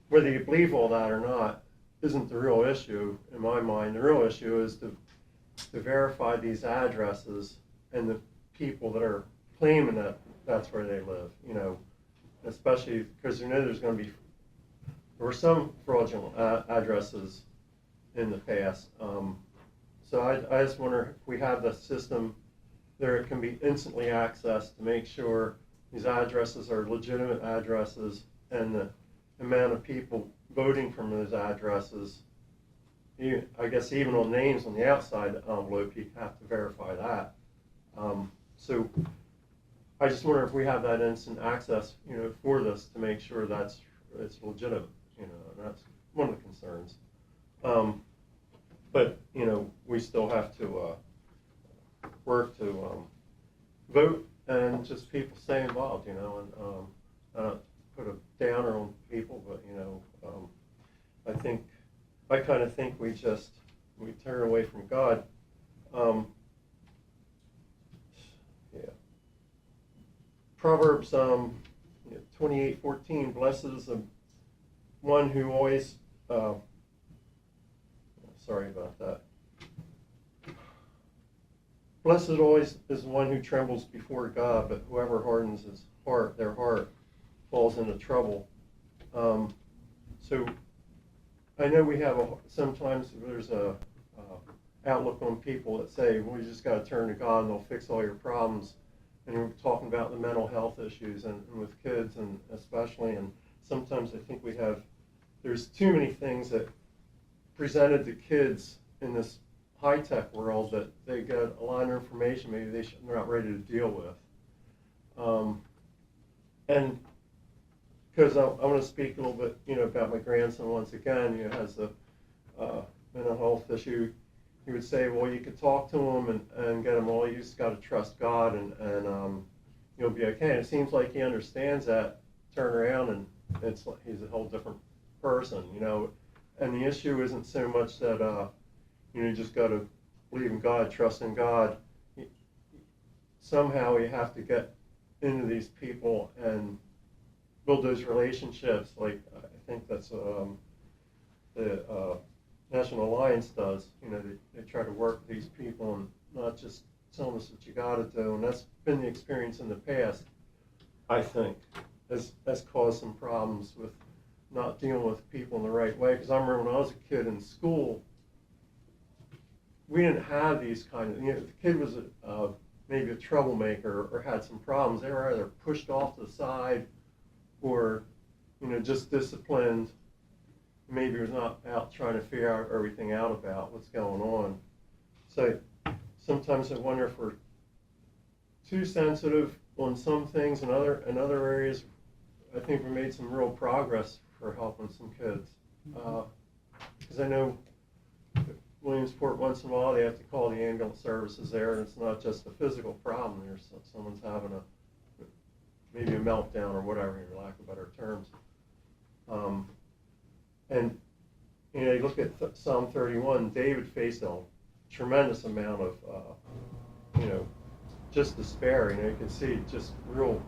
Whether you believe all that or not isn't the real issue in my mind. The real issue is to verify these addresses and the people that are claiming that that's where they live, you know, especially because you know there were some fraudulent addresses in the past. So I just wonder if we have the system there, it can be instantly accessed to make sure these addresses are legitimate addresses, and the amount of people voting from those addresses, I guess even on names on the outside envelope, you have to verify that. So I just wonder if we have that instant access, you know, for this to make sure it's legitimate, you know, and that's one of the concerns. But, you know, we still have to work to vote and just people stay involved, you know, and I don't put a downer on people, but, you know, I kind of think we turn away from God. Yeah. Proverbs 28:14, blessed is the one who always, sorry about that. Blessed always is the one who trembles before God, but whoever hardens their heart falls into trouble. So I know we have sometimes there's a outlook on people that say, well, you just got to turn to God and they'll fix all your problems. And we're talking about the mental health issues and with kids and especially, and sometimes I think there's too many things that presented to kids in this high-tech world that they get a lot of information maybe they're not ready to deal with. And because I want to speak a little bit, you know, about my grandson once again. He has a mental health issue. He would say, well, you could talk to him and get him all. You just got to trust God and you'll be okay. And it seems like he understands that. Turn around and he's a whole different person, you know. And the issue isn't so much that you just got to believe in God, trust in God. Somehow you have to get into these people and build those relationships. Like I think that's the National Alliance does. You know, they try to work with these people and not just tell them what you got to do. And that's been the experience in the past. I think has caused some problems with not dealing with people in the right way. Because I remember when I was a kid in school, we didn't have these kind of, you know, if the kid was maybe a troublemaker or had some problems, they were either pushed off to the side or, you know, just disciplined. Maybe was not out trying to figure everything out about what's going on. So sometimes I wonder if we're too sensitive on some things. In other areas, I think we made some real progress for helping some kids. Because I know Williamsport, once in a while, they have to call the ambulance services there, and it's not just a physical problem. There's someone's having maybe a meltdown or whatever, for lack of better terms. And you know, you look at Psalm 31. David faced a tremendous amount of, you know, just despair. You know, you can see just real.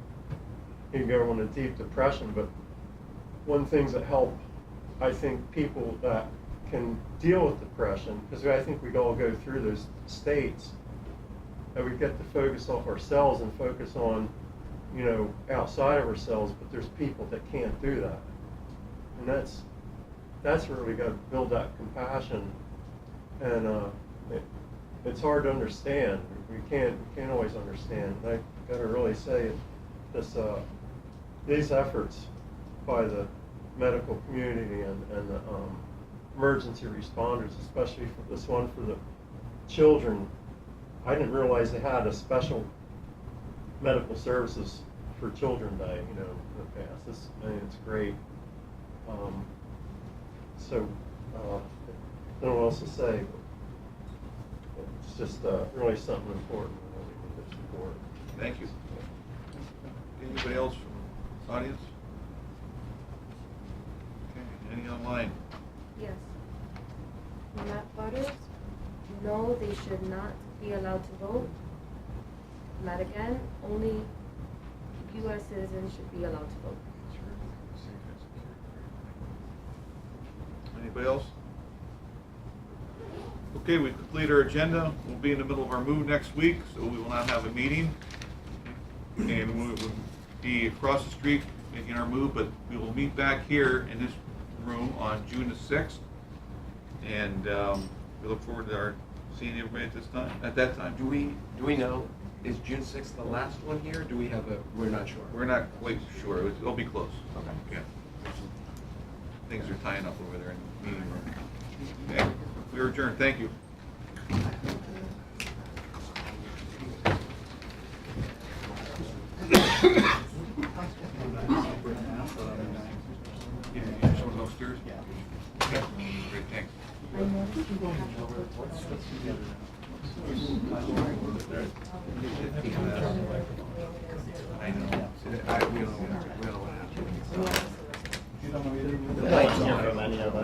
He can go into a deep depression. But one thing that help, I think, people that can deal with depression, because I think we all go through those states, that we get to focus off ourselves and focus on, you know, outside of ourselves. But there's people that can't do that, and that's where we got to build that compassion. And it's hard to understand. We can't always understand. And I got to really say these efforts by the medical community and the emergency responders, especially for this one for the children. I didn't realize they had a special medical services for Children Day, you know, in the past. I mean, it's great. So, I don't know what else to say, but it's just really something important that we need to support. Thank you. Anybody else from the audience? Okay, any online? Yes. Matt Butters, no, they should not be allowed to vote. Not again, only US citizens should be allowed to vote. Anybody else? Okay, we've completed our agenda. We'll be in the middle of our move next week, so we will not have a meeting. And we will be across the street making our move, but we will meet back here in this room on June the 6th. And we look forward to seeing everybody at that time. Do we know, is June 6th the last one here? Do we have we're not sure. We're not quite sure. It'll be close. Okay. Yeah. Things are tying up over there in the meeting room. Okay. We are adjourned. Thank you. Upstairs? Yeah. Okay. Great, thanks. I know. We don't know what happened. Thank you for many of us.